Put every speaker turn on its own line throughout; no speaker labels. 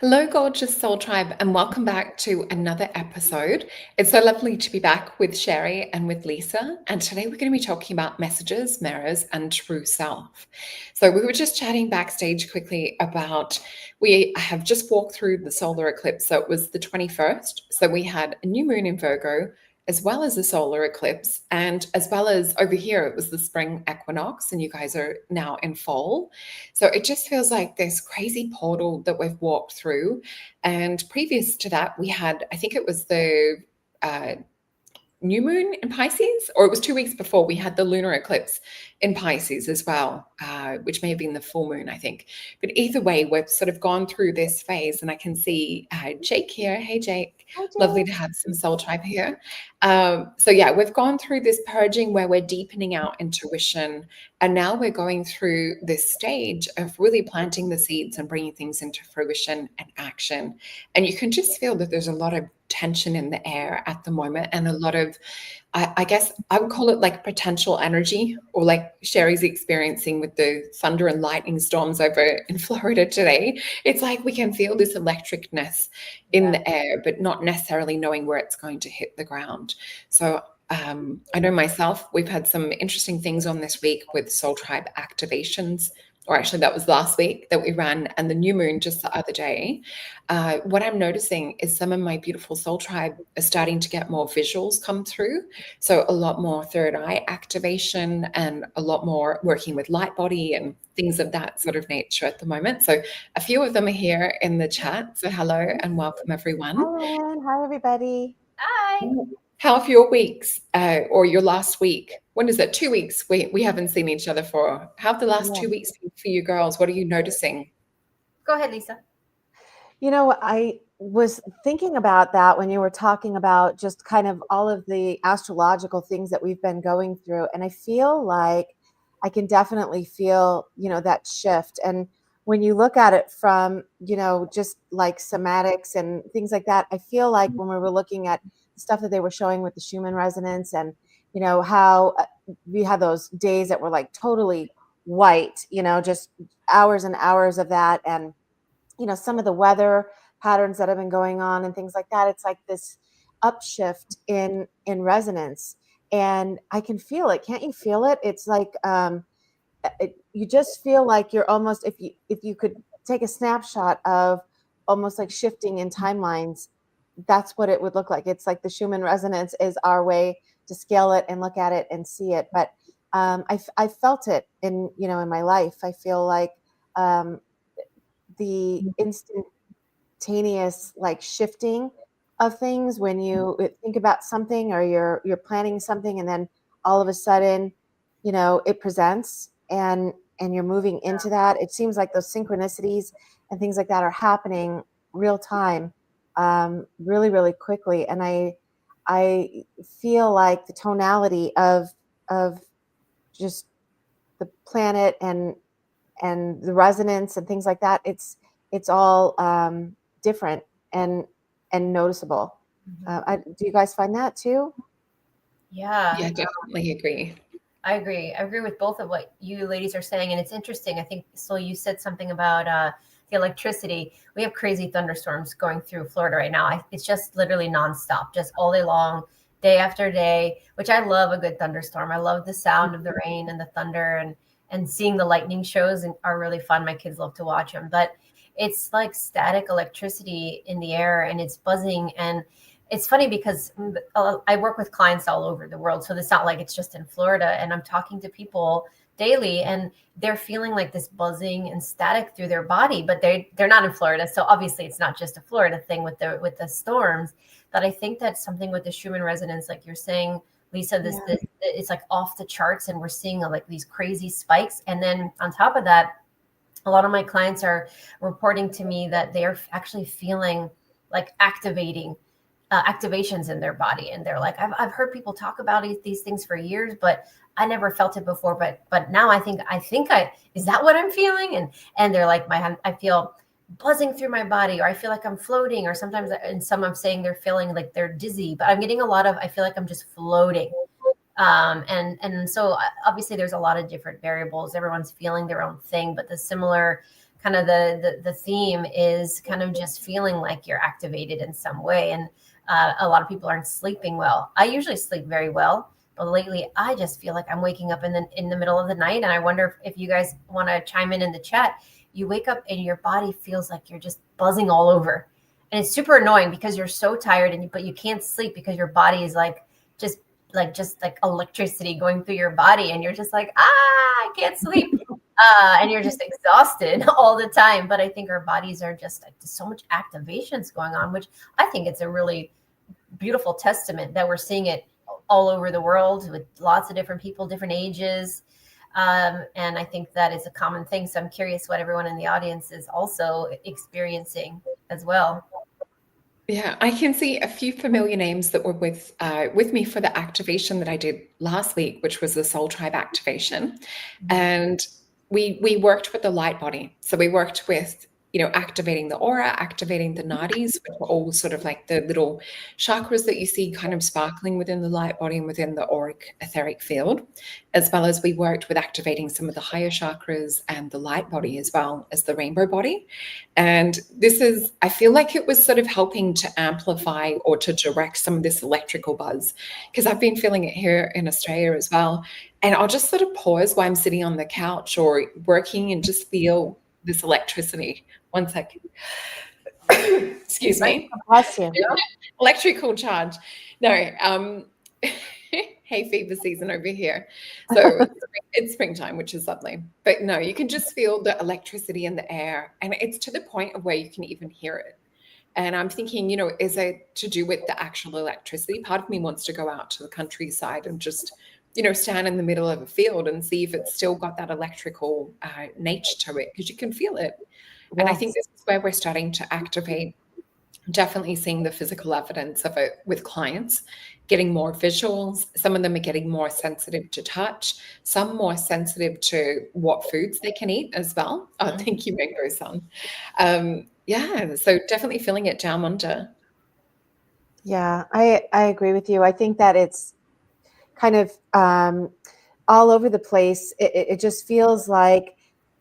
Hello, gorgeous soul tribe, and welcome back to another episode. It's so lovely to be back with Sherri and with Lisa. And today we're going to be talking about messages, mirrors, and true self. So we were just chatting backstage quickly about we have just walked through the solar eclipse. So it was the 21st. So we had a new moon in Virgo, as well as a solar eclipse, and as well as over here, it was the spring equinox, and you guys are now in fall. So it just feels like this crazy portal that we've walked through. And previous to that, we had, I think it was the uh, new moon in Pisces, or it was 2 weeks before we had the lunar eclipse in Pisces as well, which may have been the full moon, I think. But either way, we've sort of gone through this phase, and I can see Jake here. Hey, Jake.
Hi,
Lovely
Jake.
to have some soul tribe here. So yeah, we've gone through this purging where we're deepening our intuition, and now we're going through this stage of really planting the seeds and bringing things into fruition and action. And you can just feel that there's a lot of tension in the air at the moment, and a lot of, I guess I would call it like potential energy, or like Sherri's experiencing with the thunder and lightning storms over in Florida today. It's like we can feel this electricness in the air, but not necessarily knowing where it's going to hit the ground. So I know myself, we've had some interesting things on this week with Soul Tribe activations, or actually that was last week that we ran, and the new moon just the other day. What I'm noticing is some of my beautiful Soul Tribe are starting to get more visuals come through. So a lot more third eye activation and a lot more working with light body and things of that sort of nature at the moment. So a few of them are here in the chat. So hello and welcome everyone.
Hi, Lynn. Hi, everybody.
Hi.
How have your weeks or your last week? When is it? 2 weeks. We haven't seen each other for. How have the last 2 weeks been for you girls? What are you noticing?
Go ahead, Lisa.
You know, I was thinking about that when you were talking about just kind of all of the astrological things that we've been going through. And I feel like I can definitely feel, that shift. And when you look at it from, just like somatics and things like that, I feel like when we were looking at the stuff that they were showing with the Schumann resonance and, how we had those days that were like totally white, just hours and hours of that. And some of the weather patterns that have been going on and things like that, it's like this upshift in resonance, and I can feel it. Can't you feel it? It's like you just feel like you're almost, if you could take a snapshot of almost like shifting in timelines, that's what it would look like. It's like the Schumann resonance is our way to scale it and look at it and see it. But I felt it in my life. I feel like the instantaneous like shifting of things when you think about something, or you're planning something, and then all of a sudden it presents, and you're moving into that. It seems like those synchronicities and things like that are happening real time, really, really quickly. And I feel like the tonality of just the planet and the resonance and things like that, it's all different and noticeable. Do you guys find that too?
Yeah,
Definitely agree.
I agree. I agree with both of what you ladies are saying, and it's interesting. I think so. You said something about the electricity. We have crazy thunderstorms going through Florida right now. It's just literally nonstop, just all day long, day after day. Which I love a good thunderstorm. I love the sound of the rain and the thunder, and seeing the lightning shows are really fun. My kids love to watch them, but it's like static electricity in the air, and it's buzzing. And it's funny because I work with clients all over the world. So it's not like it's just in Florida, and I'm talking to people daily, and they're feeling like this buzzing and static through their body, but they're not in Florida. So obviously it's not just a Florida thing with the storms. But I think that's something with the Schumann resonance, like you're saying, Lisa, this it's like off the charts, and we're seeing like these crazy spikes. And then on top of that, a lot of my clients are reporting to me that they're actually feeling like activations in their body, and they're like, I've heard people talk about these things for years, but I never felt it before. But now I think is that what I'm feeling? And they're like, I feel buzzing through my body, or I feel like I'm floating, or sometimes, and some I'm saying they're feeling like they're dizzy, but I'm getting a lot of, I feel like I'm just floating. And so obviously there's a lot of different variables. Everyone's feeling their own thing, but the similar kind of the theme is kind of just feeling like you're activated in some way. And a lot of people aren't sleeping well. I usually sleep very well, but lately I just feel like I'm waking up in the middle of the night. And I wonder if you guys want to chime in the chat. You wake up and your body feels like you're just buzzing all over. And it's super annoying because you're so tired but you can't sleep because your body is just like electricity going through your body. And you're just like, I can't sleep. And you're just exhausted all the time. But I think our bodies are just like so much activations going on, which I think it's a really beautiful testament that we're seeing it all over the world with lots of different people, different ages. And I think that is a common thing. So I'm curious what everyone in the audience is also experiencing as well.
Yeah, I can see a few familiar names that were with me for the activation that I did last week, which was the Soul Tribe activation. And we worked with the light body. So we worked with, activating the aura, activating the nadis, which were all sort of like the little chakras that you see kind of sparkling within the light body and within the auric etheric field, as well as we worked with activating some of the higher chakras and the light body as well as the rainbow body. And I feel like it was sort of helping to amplify or to direct some of this electrical buzz, because I've been feeling it here in Australia as well. And I'll just sort of pause while I'm sitting on the couch or working and just feel this electricity. 1 second. Excuse me.
Bless you.
Electrical charge. No, hay fever season over here. So it's springtime, which is lovely. But no, you can just feel the electricity in the air. And it's to the point of where you can even hear it. And I'm thinking, is it to do with the actual electricity? Part of me wants to go out to the countryside and just, stand in the middle of a field and see if it's still got that electrical nature to it, because you can feel it. Yes. And I think this is where we're starting to activate, definitely seeing the physical evidence of it with clients, getting more visuals. Some of them are getting more sensitive to touch, some more sensitive to what foods they can eat as well. Oh, thank you, Mango-san. Yeah, so definitely feeling it down under.
Yeah, I agree with you. I think that it's kind of all over the place. It just feels like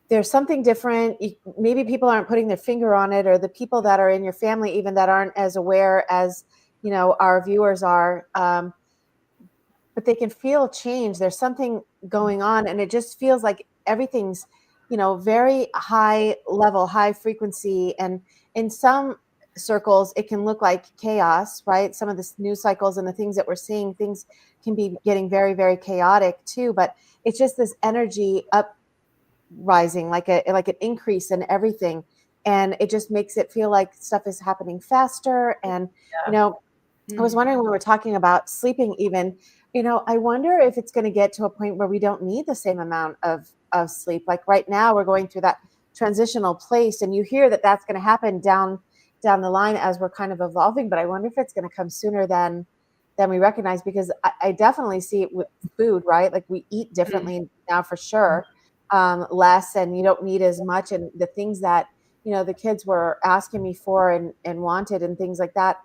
there's something different. Maybe people aren't putting their finger on it, or the people that are in your family even that aren't as aware as, our viewers are. But they can feel change. There's something going on, and it just feels like everything's, very high level, high frequency. And in some circles, it can look like chaos, right? Some of the news cycles and the things that we're seeing, things can be getting very, very chaotic too. But it's just this energy uprising, like an increase in everything. And it just makes it feel like stuff is happening faster. And, I was wondering when we were talking about sleeping even, I wonder if it's going to get to a point where we don't need the same amount of sleep. Like right now we're going through that transitional place, and you hear that that's going to happen down the line as we're kind of evolving. But I wonder if it's going to come sooner than we recognize, because I definitely see it with food, right? Like we eat differently now for sure, less, and you don't need as much. And the things that, the kids were asking me for and wanted and things like that,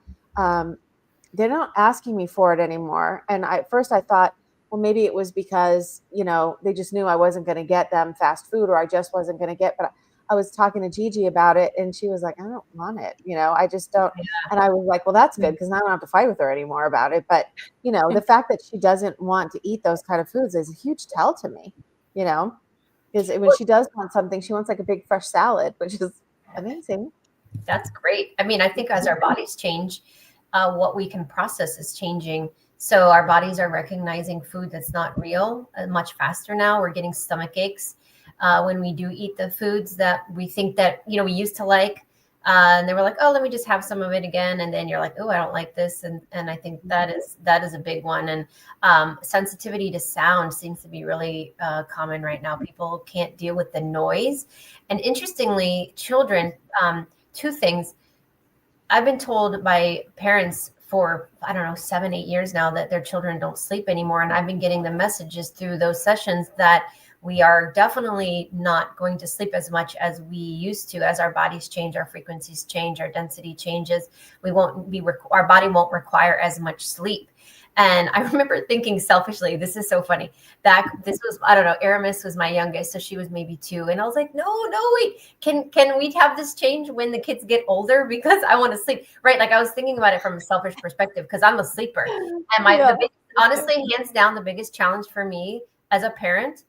they're not asking me for it anymore. And at first I thought, well, maybe it was because, they just knew I wasn't going to get them fast food, or I just wasn't going to get, but I was talking to Gigi about it, and she was like, I don't want it. I just don't. Yeah. And I was like, well, that's good, because now I don't have to fight with her anymore about it. But, the fact that she doesn't want to eat those kind of foods is a huge tell to me, because when she does want something, she wants like a big fresh salad, which is amazing.
That's great. I mean, I think as our bodies change, what we can process is changing. So our bodies are recognizing food that's not real much faster now. We're getting stomach aches when we do eat the foods that we think that, we used to like. And they were like, oh, let me just have some of it again. And then you're like, oh, I don't like this. And I think that is a big one. And sensitivity to sound seems to be really common right now. People can't deal with the noise. And interestingly, children, two things. I've been told by parents for, 7-8 years now that their children don't sleep anymore. And I've been getting the messages through those sessions that we are definitely not going to sleep as much as we used to. As our bodies change, our frequencies change, our density changes. Our body won't require as much sleep. And I remember thinking selfishly, this is so funny. This was, I don't know, Aramis was my youngest, so she was maybe 2. And I was like, no, wait, can we have this change when the kids get older? Because I want to sleep, right? Like I was thinking about it from a selfish perspective because I'm a sleeper. And honestly, hands down, the biggest challenge for me as a parent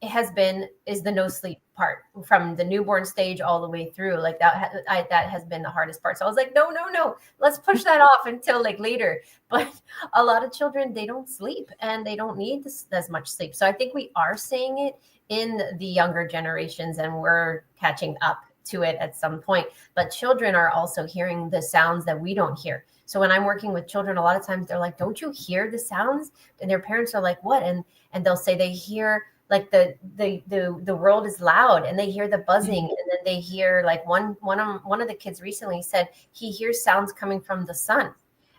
is the no sleep part from the newborn stage all the way through. Like that has been the hardest part. So I was like, no, let's push that off until like later. But a lot of children, they don't sleep and they don't need as much sleep. So I think we are seeing it in the younger generations and we're catching up to it at some point. But children are also hearing the sounds that we don't hear. So when I'm working with children, a lot of times they're like, don't you hear the sounds? And their parents are like, what? And they'll say they hear like the world is loud and they hear the buzzing, and then they hear like one of the kids recently said he hears sounds coming from the sun,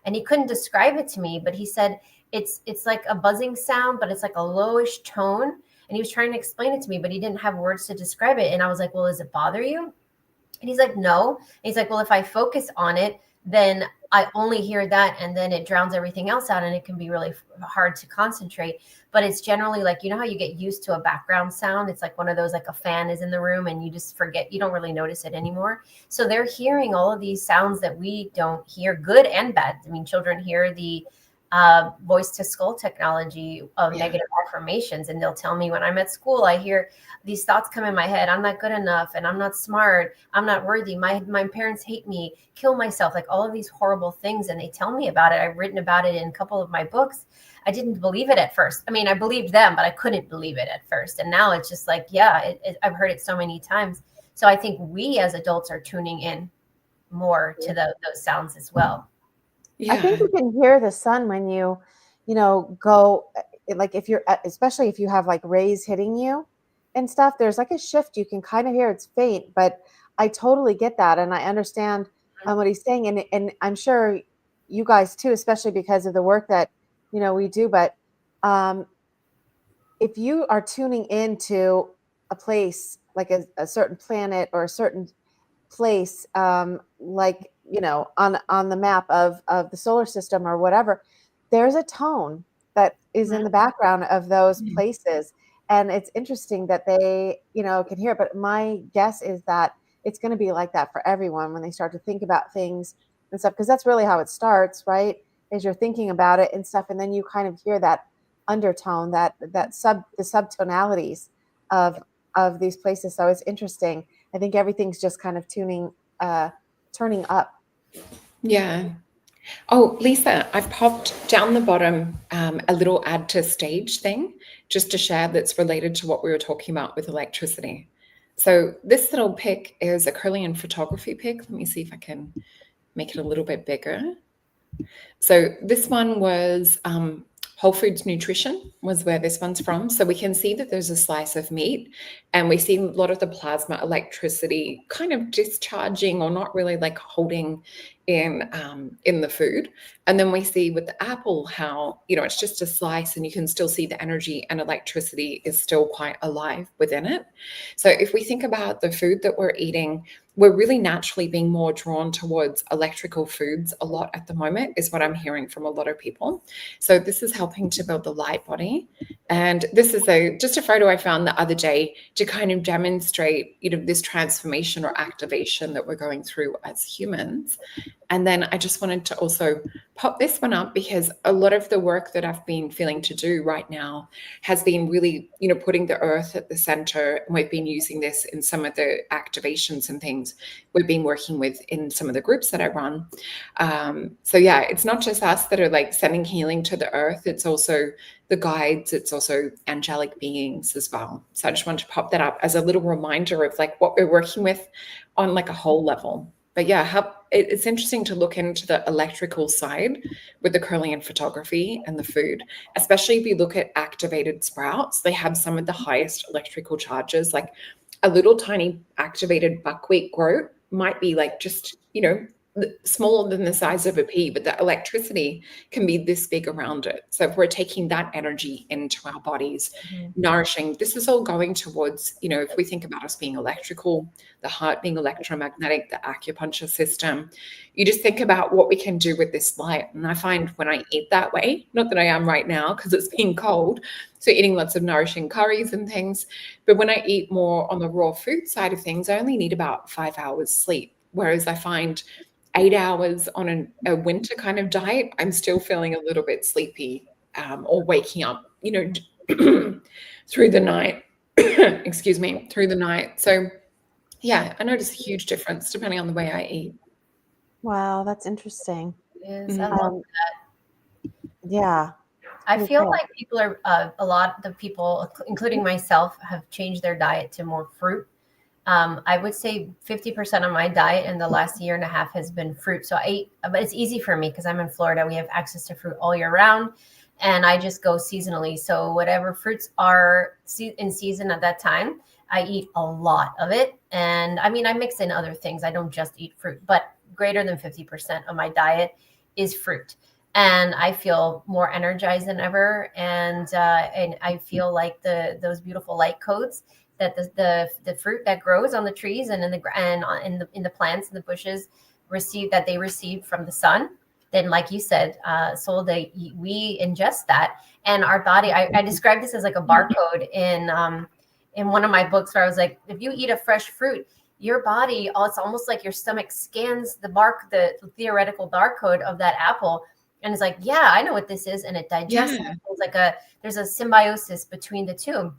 and he couldn't describe it to me, but he said it's like a buzzing sound, but it's like a lowish tone, and he was trying to explain it to me, but he didn't have words to describe it. And I was like, well, does it bother you? And he's like, no. And he's like, well, if I focus on it, then I only hear that, and then it drowns everything else out, and it can be really hard to concentrate. But it's generally like, you know how you get used to a background sound? It's like one of those, like a fan is in the room and you just forget, you don't really notice it anymore. So they're hearing all of these sounds that we don't hear, good and bad. I mean, children hear the voice to skull technology of negative affirmations, and they'll tell me when I'm at school, I hear these thoughts come in my head. I'm not good enough, and I'm not smart. I'm not worthy. My parents hate me, kill myself, like all of these horrible things. And they tell me about it. I've written about it in a couple of my books. I didn't believe it at first. I mean, I believed them, but I couldn't believe it at first. And now it's just like, I've heard it so many times. So I think we as adults are tuning in more to those sounds as well.
Yeah. I think you can hear the sun when you go, like if you're, especially if you have like rays hitting you and stuff, there's like a shift. You can kind of hear, it's faint, but I totally get that. And I understand what he's saying. And I'm sure you guys too, especially because of the work that, we do. But if you are tuning into a place, like a certain planet or a certain place, like, on the map of the solar system or whatever, there's a tone that is in the background of those places. And it's interesting that they, can hear it. But my guess is that it's going to be like that for everyone when they start to think about things and stuff, because that's really how it starts, right? Is you're thinking about it and stuff, and then you kind of hear that undertone, the subtonalities of these places. So it's interesting. I think everything's just kind of turning up.
Yeah. Oh, Lisa, I've popped down the bottom a little add to stage thing just to share that's related to what we were talking about with electricity. So this little pic is a Kirlian photography pic. Let me see if I can make it a little bit bigger. So this one was Whole Foods Nutrition was where this one's from. So we can see that there's a slice of meat, and we see a lot of the plasma electricity kind of discharging or not really like holding in the food. And then we see with the apple how, it's just a slice and you can still see the energy and electricity is still quite alive within it. So if we think about the food that we're eating, we're really naturally being more drawn towards electrical foods a lot at the moment, is what I'm hearing from a lot of people. So this is helping to build the light body. And this is just a photo I found the other day to kind of demonstrate, this transformation or activation that we're going through as humans. And then I just wanted to also pop this one up because a lot of the work that I've been feeling to do right now has been really, putting the earth at the center. And we've been using this in some of the activations and things we've been working with in some of the groups that I run. So yeah, it's not just us that are like sending healing to the earth. It's also the guides. It's also angelic beings as well. So I just wanted to pop that up as a little reminder of like what we're working with on like a whole level. But yeah, it's interesting to look into the electrical side with the Kirlian photography and the food, especially if you look at activated sprouts. They have some of the highest electrical charges. Like a little tiny activated buckwheat groat might be like just, smaller than the size of a pea, but the electricity can be this big around it. So if we're taking that energy into our bodies, nourishing, this is all going towards, if we think about us being electrical, the heart being electromagnetic, the acupuncture system, you just think about what we can do with this light. And I find when I eat that way, not that I am right now because it's been cold, so eating lots of nourishing curries and things, but when I eat more on the raw food side of things, I only need about 5 hours sleep. Whereas I find 8 hours on a winter kind of diet, I'm still feeling a little bit sleepy, or waking up, through the night, excuse me, through the night. So yeah, I notice a huge difference depending on the way I eat.
Wow, that's interesting.
Yes, I love
Yeah.
I feel like people are, a lot of people, including myself, have changed their diet to more fruit. I would say 50% of my diet in the last year and a half has been fruit. So I eat, but it's easy for me because I'm in Florida. We have access to fruit all year round, and I just go seasonally. So whatever fruits are in season at that time, I eat a lot of it. And I mean, I mix in other things. I don't just eat fruit, but greater than 50% of my diet is fruit. And I feel more energized than ever. And I feel like those beautiful light codes that the fruit that grows on the trees and in the plants and the bushes they receive from the sun. Then, like you said, we ingest that, and our body. I described this as like a barcode in one of my books, where I was like, if you eat a fresh fruit, your body, it's almost like your stomach scans the theoretical barcode of that apple. And it's like, yeah, I know what this is, and it digests.
Yeah.
It's there's a symbiosis between the two.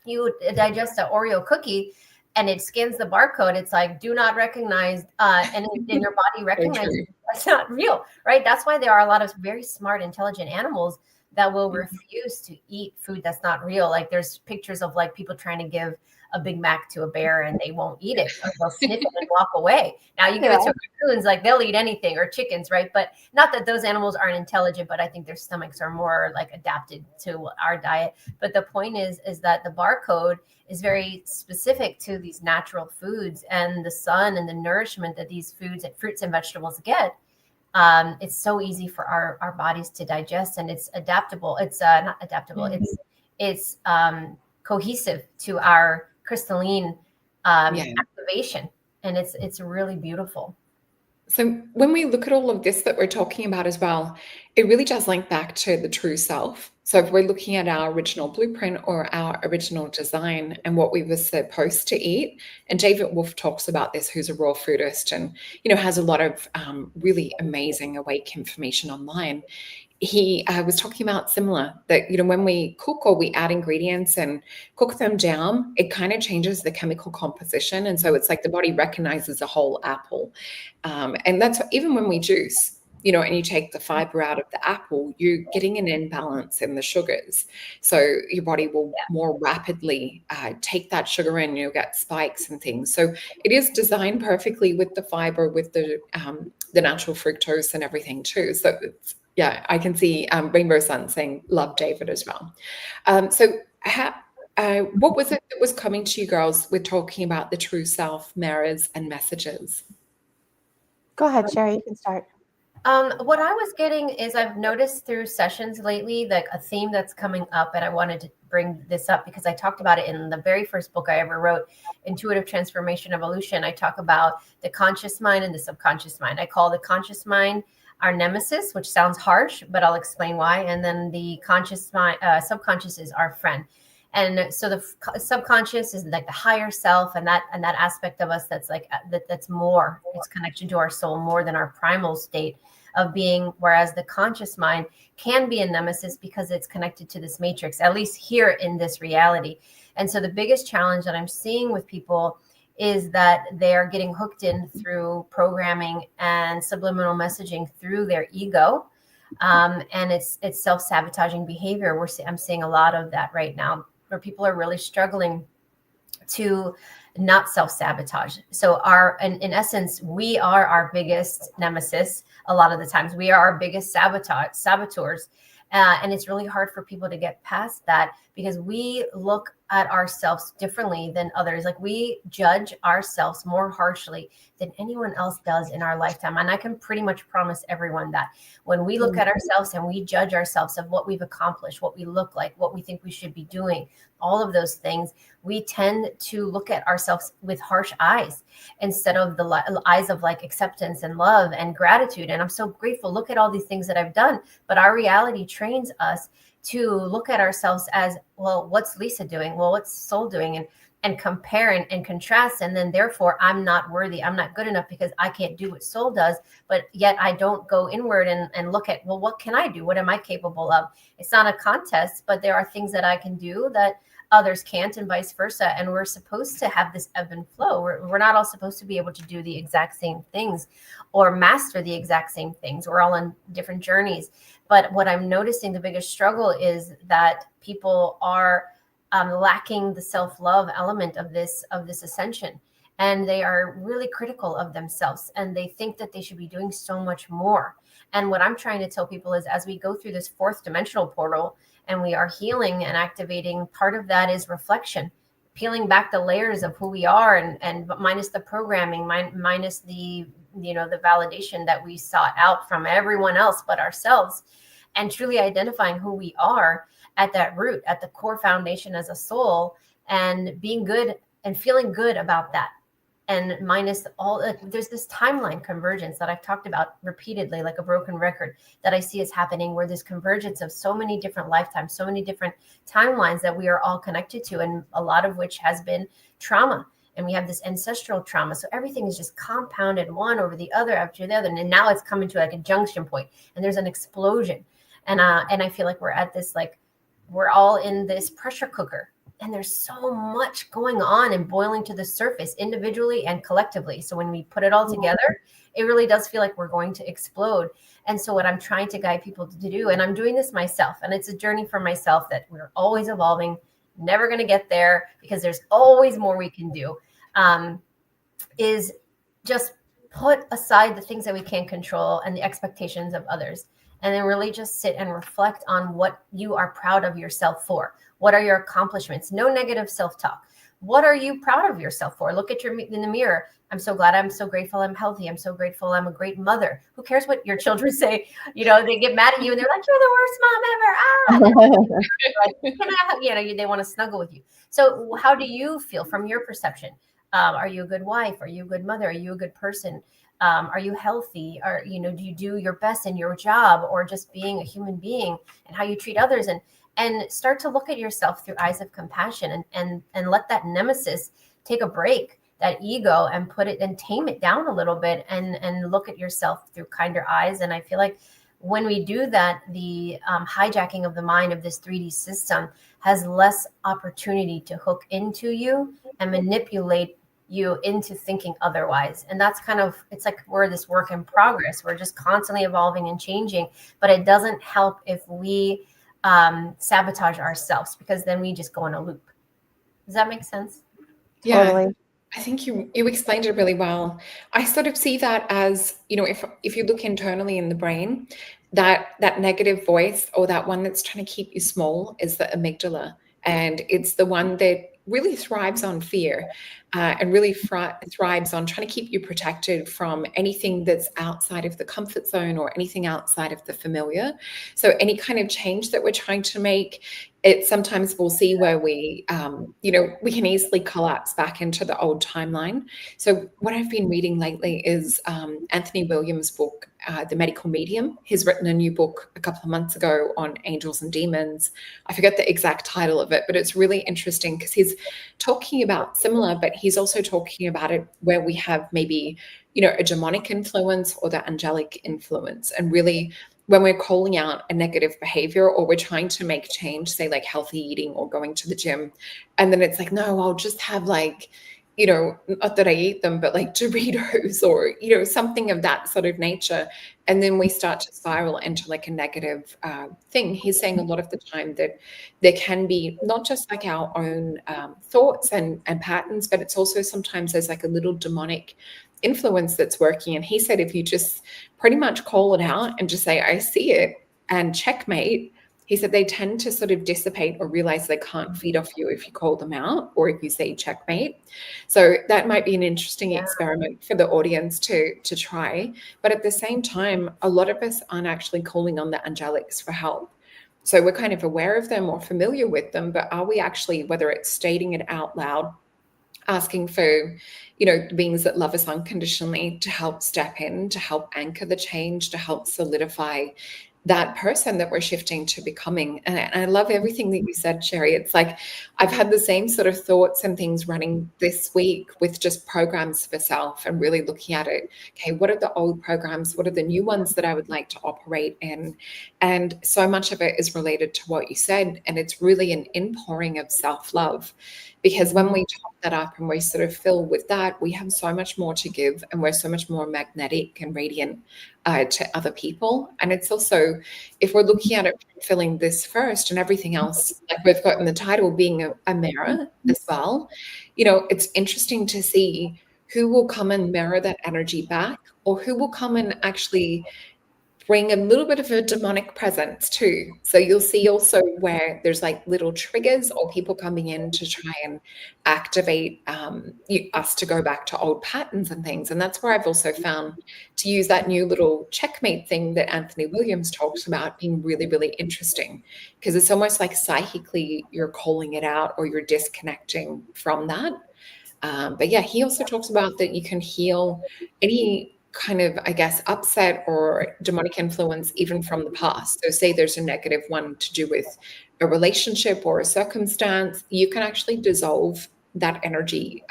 You digest an Oreo cookie and it scans the barcode. It's like, do not recognize, and then your body recognizes that's not real, right? That's why there are a lot of very smart, intelligent animals that will refuse to eat food that's not real. Like there's pictures of like people trying to give a Big Mac to a bear and they won't eat it, or they'll sniff it and walk away. Now you give it to raccoons, like they'll eat anything, or chickens, right? But not that those animals aren't intelligent, but I think their stomachs are more like adapted to our diet. But the point is that the barcode is very specific to these natural foods and the sun and the nourishment that these foods and fruits and vegetables get. It's so easy for our bodies to digest, and it's adaptable. It's not adaptable. It's cohesive to our crystalline activation, and it's really beautiful.
So when we look at all of this that we're talking about as well, it really does link back to the true self. So if we're looking at our original blueprint or our original design and what we were supposed to eat, and David Wolf talks about this, who's a raw foodist and, has a lot of really amazing awake information online. He was talking about similar that, when we cook or we add ingredients and cook them down, it kind of changes the chemical composition. And so it's like the body recognizes a whole apple. And that's even when we juice, and you take the fiber out of the apple, you're getting an imbalance in the sugars. So your body will more rapidly take that sugar in, you'll get spikes and things. So it is designed perfectly with the fiber, with the natural fructose and everything too. So it's, I can see Rainbow Sun saying, love David as well. So what was it that was coming to you girls with talking about the true self, mirrors, and messages?
Go ahead, Sherri, you can start.
What I was getting is I've noticed through sessions lately, like a theme that's coming up, and I wanted to bring this up because I talked about it in the very first book I ever wrote, Intuitive Transformation Evolution. I talk about the conscious mind and the subconscious mind. I call the conscious mind our nemesis, which sounds harsh, but I'll explain why. And then the conscious mind, subconscious is our friend. And so the subconscious is like the higher self, and that aspect of us that's like that's more, it's connection to our soul more than our primal state of being. Whereas the conscious mind can be a nemesis because it's connected to this matrix, at least here in this reality. And so the biggest challenge that I'm seeing with people is that they're getting hooked in through programming and subliminal messaging through their ego. And it's self-sabotaging behavior. I'm seeing a lot of that right now, where people are really struggling to not self-sabotage. So in essence, we are our biggest nemesis. A lot of the times we are our biggest saboteurs. And it's really hard for people to get past that because we look at ourselves differently than others. Like we judge ourselves more harshly than anyone else does in our lifetime. And I can pretty much promise everyone that when we look at ourselves and we judge ourselves of what we've accomplished, what we look like, what we think we should be doing, all of those things, we tend to look at ourselves with harsh eyes instead of the eyes of like acceptance and love and gratitude. And I'm so grateful. Look at all these things that I've done. But our reality trains us to look at ourselves as, well, what's Lisa doing? Well, what's Soul doing? And compare and contrast. And then therefore I'm not worthy. I'm not good enough because I can't do what Soul does, but yet I don't go inward and look at, well, what can I do? What am I capable of? It's not a contest, but there are things that I can do that others can't, and vice versa. And we're supposed to have this ebb and flow. We're not all supposed to be able to do the exact same things or master the exact same things. We're all on different journeys. But what I'm noticing, the biggest struggle is that people are lacking the self-love element of this ascension. And they are really critical of themselves. And they think that they should be doing so much more. And what I'm trying to tell people is, as we go through this fourth dimensional portal and we are healing and activating, part of that is reflection, peeling back the layers of who we are, and minus the programming, minus the, the validation that we sought out from everyone else but ourselves, and truly identifying who we are at that root, at the core foundation as a soul, and being good and feeling good about that. And minus all, there's this timeline convergence that I've talked about repeatedly, like a broken record, that I see is happening, where this convergence of so many different lifetimes, so many different timelines that we are all connected to, and a lot of which has been trauma. And we have this ancestral trauma. So everything is just compounded one over the other after the other. And now it's coming to like a junction point, and there's an explosion. And I feel like we're at this, like, we're all in this pressure cooker. And there's so much going on and boiling to the surface individually and collectively. So when we put it all together, it really does feel like we're going to explode. And so what I'm trying to guide people to do, and I'm doing this myself, and it's a journey for myself that we're always evolving, never going to get there because there's always more we can do, is just put aside the things that we can't control and the expectations of others. And then really just sit and reflect on what you are proud of yourself for. What are your accomplishments? No negative self-talk. What are you proud of yourself for? Look at in the mirror. I'm so glad. I'm so grateful. I'm healthy. I'm so grateful. I'm a great mother. Who cares what your children say? They get mad at you and they're like, you're the worst mom ever. They want to snuggle with you. So how do you feel from your perception? Are you a good wife? Are you a good mother? Are you a good person? Are you healthy? Or, do you do your best in your job, or just being a human being, and how you treat others, and start to look at yourself through eyes of compassion, and let that nemesis take a break, that ego, and put it and tame it down a little bit, and look at yourself through kinder eyes. And I feel like when we do that, the hijacking of the mind of this 3D system has less opportunity to hook into you and manipulate you into thinking otherwise. And that's it's like we're this work in progress. We're just constantly evolving and changing, but it doesn't help if we sabotage ourselves, because then we just go in a loop. Does that make sense?
Yeah,
Totally.
I think you explained it really well. I sort of see that as, if you look internally in the brain, that negative voice, or that one that's trying to keep you small, is the amygdala. And it's the one that really thrives on fear, and really thrives on trying to keep you protected from anything that's outside of the comfort zone or anything outside of the familiar. So any kind of change that we're trying to make, it sometimes we'll see where we we can easily collapse back into the old timeline. So what I've been reading lately is Anthony Williams' book, The Medical Medium. He's written a new book a couple of months ago on angels and demons. I forget the exact title of it, but it's really interesting because he's talking about similar, but he's also talking about it where we have maybe, a demonic influence or the angelic influence. And really, when we're calling out a negative behavior, or we're trying to make change, say like healthy eating or going to the gym, and then it's like, no, I'll just have like, not that I eat them, but like Doritos or, something of that sort of nature. And then we start to spiral into like a negative thing. He's saying a lot of the time that there can be not just like our own thoughts and patterns, but it's also sometimes there's like a little demonic influence that's working. And he said, if you just pretty much call it out and just say, I see it, and checkmate, he said they tend to sort of dissipate or realize they can't feed off you if you call them out or if you say checkmate. So that might be an interesting experiment for the audience to try. But at the same time, a lot of us aren't actually calling on the angelics for help. So we're kind of aware of them or familiar with them, but are we actually, whether it's stating it out loud, asking for, beings that love us unconditionally to help step in, to help anchor the change, to help solidify that person that we're shifting to becoming. And I love everything that you said, Sherri. It's like I've had the same sort of thoughts and things running this week with just programs for self and really looking at it. Okay, what are the old programs? What are the new ones that I would like to operate in? And so much of it is related to what you said. And it's really an inpouring of self-love. Because when we top that up and we sort of fill with that, we have so much more to give and we're so much more magnetic and radiant to other people. And it's also, if we're looking at it, filling this first and everything else, like we've got in the title, being a mirror as well, it's interesting to see who will come and mirror that energy back, or who will come and actually bring a little bit of a demonic presence too. So you'll see also where there's like little triggers or people coming in to try and activate us to go back to old patterns and things. And that's where I've also found to use that new little checkmate thing that Anthony Williams talks about being really, really interesting, because it's almost like psychically you're calling it out or you're disconnecting from that. But yeah, he also talks about that you can heal any kind of, I guess, upset or demonic influence even from the past. So say there's a negative one to do with a relationship or a circumstance, you can actually dissolve that energy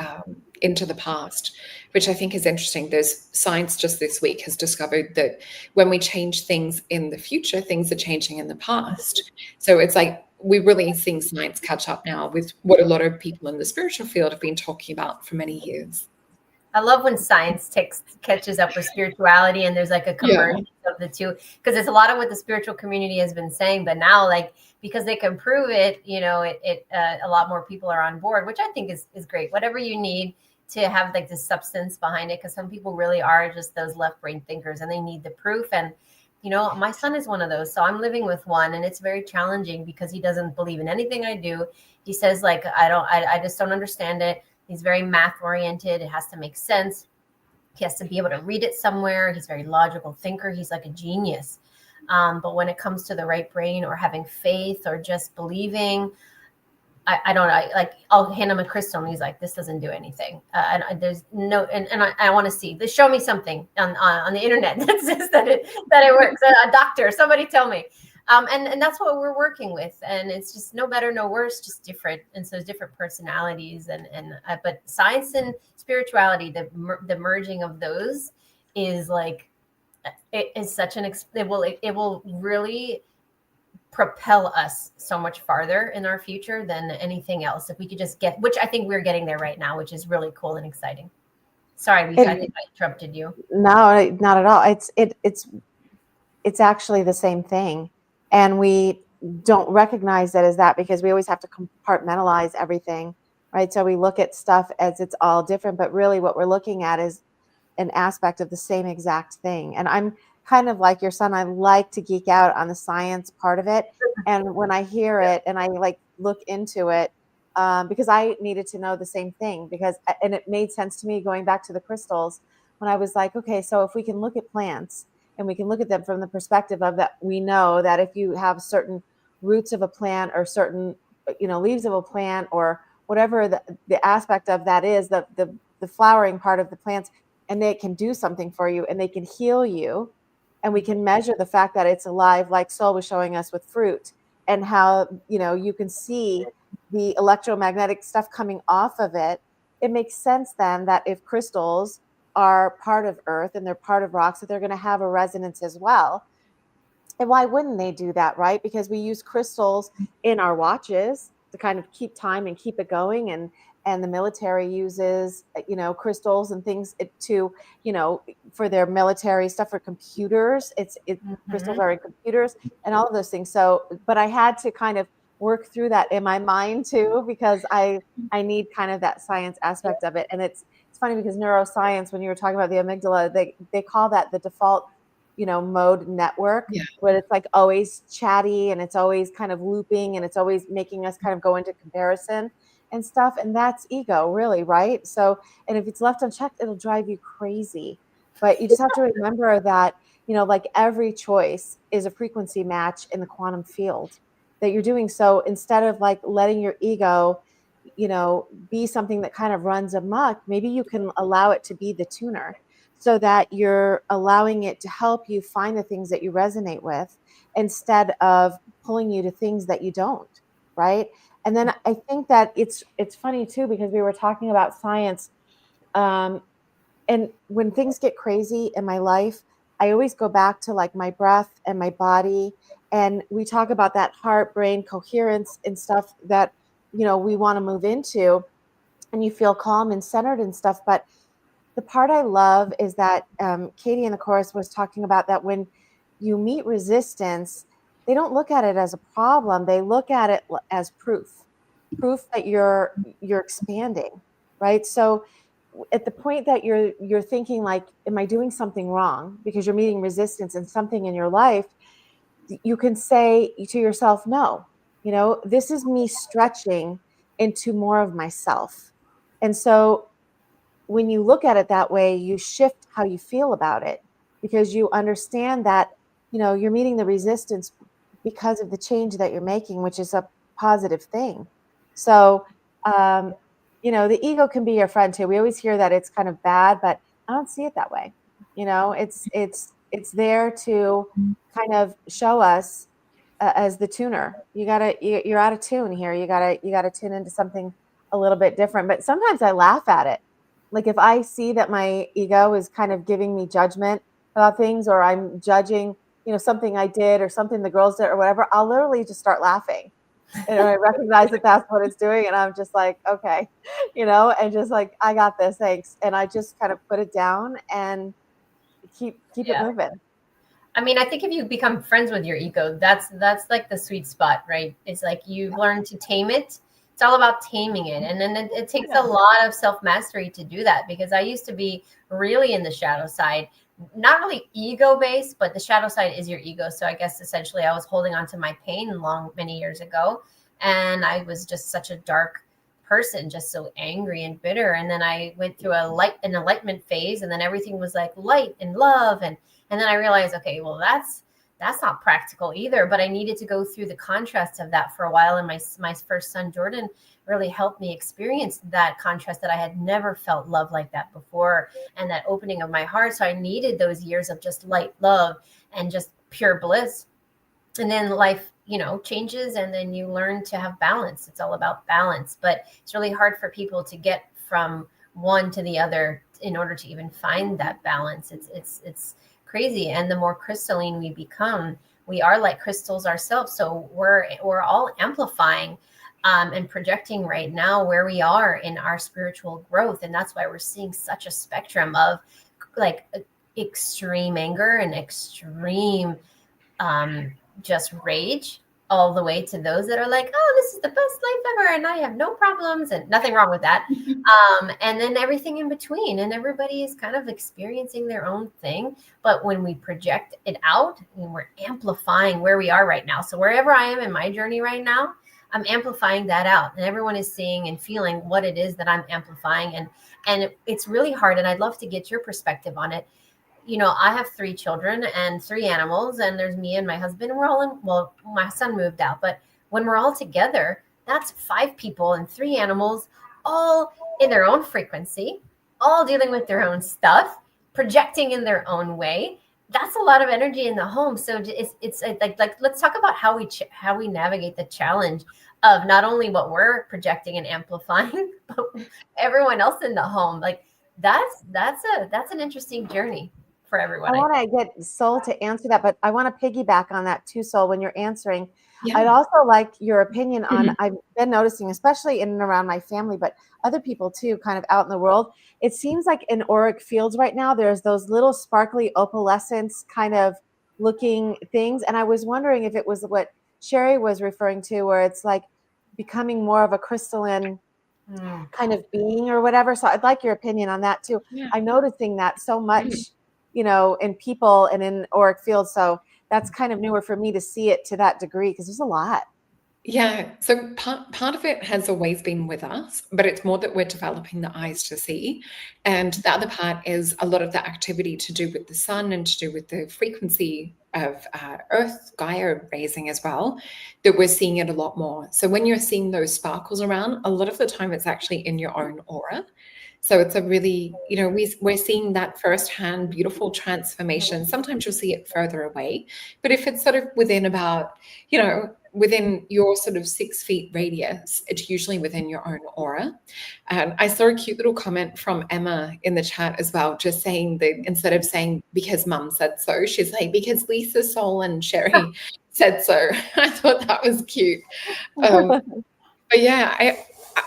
into the past, which I think is interesting. There's science just this week has discovered that when we change things in the future, things are changing in the past. So it's like we're really seeing science catch up now with what a lot of people in the spiritual field have been talking about for many years.
I love when science catches up with spirituality and there's like a convergence of the two, because it's a lot of what the spiritual community has been saying, but now like, because they can prove it, a lot more people are on board, which I think is great. Whatever you need to have like the substance behind it, because some people really are just those left brain thinkers and they need the proof. And my son is one of those. So I'm living with one, and it's very challenging because he doesn't believe in anything I do. He says like, I just don't understand it. He's very math oriented. It has to make sense. He has to be able to read it somewhere. He's a very logical thinker. He's like a genius. But when it comes to the right brain or having faith or just believing, I don't know. I'll hand him a crystal and he's like, this doesn't do anything. And there's no, and I want to see this. Show me something on the internet that says that it works. A doctor, somebody tell me. And that's what we're working with, and it's just no better, no worse, just different. And so different personalities, but science and spirituality, the merging of those is like, it is such it will really propel us so much farther in our future than anything else. If we could just get, which I think we're getting there right now, which is really cool and exciting. Sorry, Lisa, I think I interrupted you.
No, not at all. It's actually the same thing. And we don't recognize it as that because we always have to compartmentalize everything, right? So we look at stuff as it's all different, but really what we're looking at is an aspect of the same exact thing. And I'm kind of like your son. I like to geek out on the science part of it. And when I hear it and I like look into it, because I needed to know the same thing, and it made sense to me going back to the crystals when I was like, okay, so if we can look at plants, and we can look at them from the perspective of that, we know that if you have certain roots of a plant or certain, leaves of a plant or whatever the aspect of that is, the flowering part of the plants, and they can do something for you and they can heal you. And we can measure the fact that it's alive, like Sol was showing us with fruit, and how, you can see the electromagnetic stuff coming off of it. It makes sense then that if crystals are part of earth and they're part of rocks, that they're going to have a resonance as well. And why wouldn't they do that, right? Because we use crystals in our watches to kind of keep time and keep it going. And the military uses, crystals and things to, for their military stuff, for computers. Crystals are in computers and all of those things. So, but I had to kind of work through that in my mind too, because I need kind of that science aspect of it. And it's funny because neuroscience, when you were talking about the amygdala, they call that the default mode network,
Yeah.
where it's like always chatty and it's always kind of looping and it's always making us kind of go into comparison and stuff. And that's ego, really, right? So, and if it's left unchecked, it'll drive you crazy. But you just have to remember that, like every choice is a frequency match in the quantum field that you're doing. So instead of like letting your ego, be something that kind of runs amok, maybe you can allow it to be the tuner, so that you're allowing it to help you find the things that you resonate with instead of pulling you to things that you don't, right? And then I think that it's funny too, because we were talking about science, and when things get crazy in my life, I always go back to like my breath and my body, and we talk about that heart brain coherence and stuff that we want to move into, and you feel calm and centered and stuff. But the part I love is that Katie in the chorus was talking about that when you meet resistance, they don't look at it as a problem. They look at it as proof that you're expanding, right? So at the point that you're thinking like, am I doing something wrong? Because you're meeting resistance in something in your life, you can say to yourself, no, this is me stretching into more of myself. And so when you look at it that way, you shift how you feel about it, because you understand that, you're meeting the resistance because of the change that you're making, which is a positive thing. So, the ego can be your friend too. We always hear that it's kind of bad, but I don't see it that way. It's there to kind of show us as the tuner. You're out of tune here. You gotta tune into something a little bit different. But sometimes I laugh at it. Like if I see that my ego is kind of giving me judgment about things, or I'm judging, something I did or something the girls did or whatever, I'll literally just start laughing. And I recognize that that's what it's doing. And I'm just like, okay, and just like, I got this, thanks. And I just kind of put it down and keep it moving.
I mean, I think if you become friends with your ego, that's like the sweet spot, right? It's like you've learned to tame it. It's all about taming it. And then it takes a lot of self-mastery to do that, because I used to be really in the shadow side, not really ego based, but the shadow side is your ego. So I guess essentially I was holding on to my pain many years ago. And I was just such a dark person, just so angry and bitter. And then I went through an enlightenment phase, and then everything was like light and love. And then I realized, okay, well, that's not practical either. But I needed to go through the contrast of that for a while. And my first son, Jordan, really helped me experience that contrast, that I had never felt love like that before, and that opening of my heart. So I needed those years of just light love and just pure bliss. And then life, changes, and then you learn to have balance. It's all about balance. But it's really hard for people to get from one to the other in order to even find that balance. It's crazy. And the more crystalline we become, we are like crystals ourselves. So we're all amplifying and projecting right now where we are in our spiritual growth. And that's why we're seeing such a spectrum of like extreme anger and extreme just rage, all the way to those that are like, oh, this is the best life ever and I have no problems, and nothing wrong with that. And then everything in between, and everybody is kind of experiencing their own thing. But when we project it out, we're amplifying where we are right now. So wherever I am in my journey right now, I'm amplifying that out, and everyone is seeing and feeling what it is that I'm amplifying. And it's really hard. And I'd love to get your perspective on it. I have 3 children and 3 animals, and there's me and my husband. And we're all my son moved out, but when we're all together, that's 5 people and 3 animals, all in their own frequency, all dealing with their own stuff, projecting in their own way. That's a lot of energy in the home. So it's like let's talk about how we navigate the challenge of not only what we're projecting and amplifying, but everyone else in the home. Like that's an interesting journey for everyone.
I want to get Sol to answer that, but I want to piggyback on that too, Sol, when you're answering.
Yeah.
I'd also like your opinion on, I've been noticing, especially in and around my family, but other people too, kind of out in the world. It seems like in auric fields right now, there's those little sparkly opalescence kind of looking things. And I was wondering if it was what Sherri was referring to, where it's like becoming more of a crystalline kind of being or whatever. So I'd like your opinion on that too.
Yeah.
I'm noticing that so much in people and in auric fields. So that's kind of newer for me to see it to that degree, because there's a lot.
Yeah, so part of it has always been with us, but it's more that we're developing the eyes to see. And the other part is a lot of the activity to do with the sun and to do with the frequency of Earth, Gaia raising as well, that we're seeing it a lot more. So when you're seeing those sparkles around, a lot of the time it's actually in your own aura. So it's a really, we're seeing that firsthand beautiful transformation. Sometimes you'll see it further away, but if it's sort of within about, within your sort of 6 feet radius, it's usually within your own aura. And I saw a cute little comment from Emma in the chat as well, just saying that instead of saying because mum said so, she's like, because Lisa, Sol, and Sherri said so. I thought that was cute. But yeah,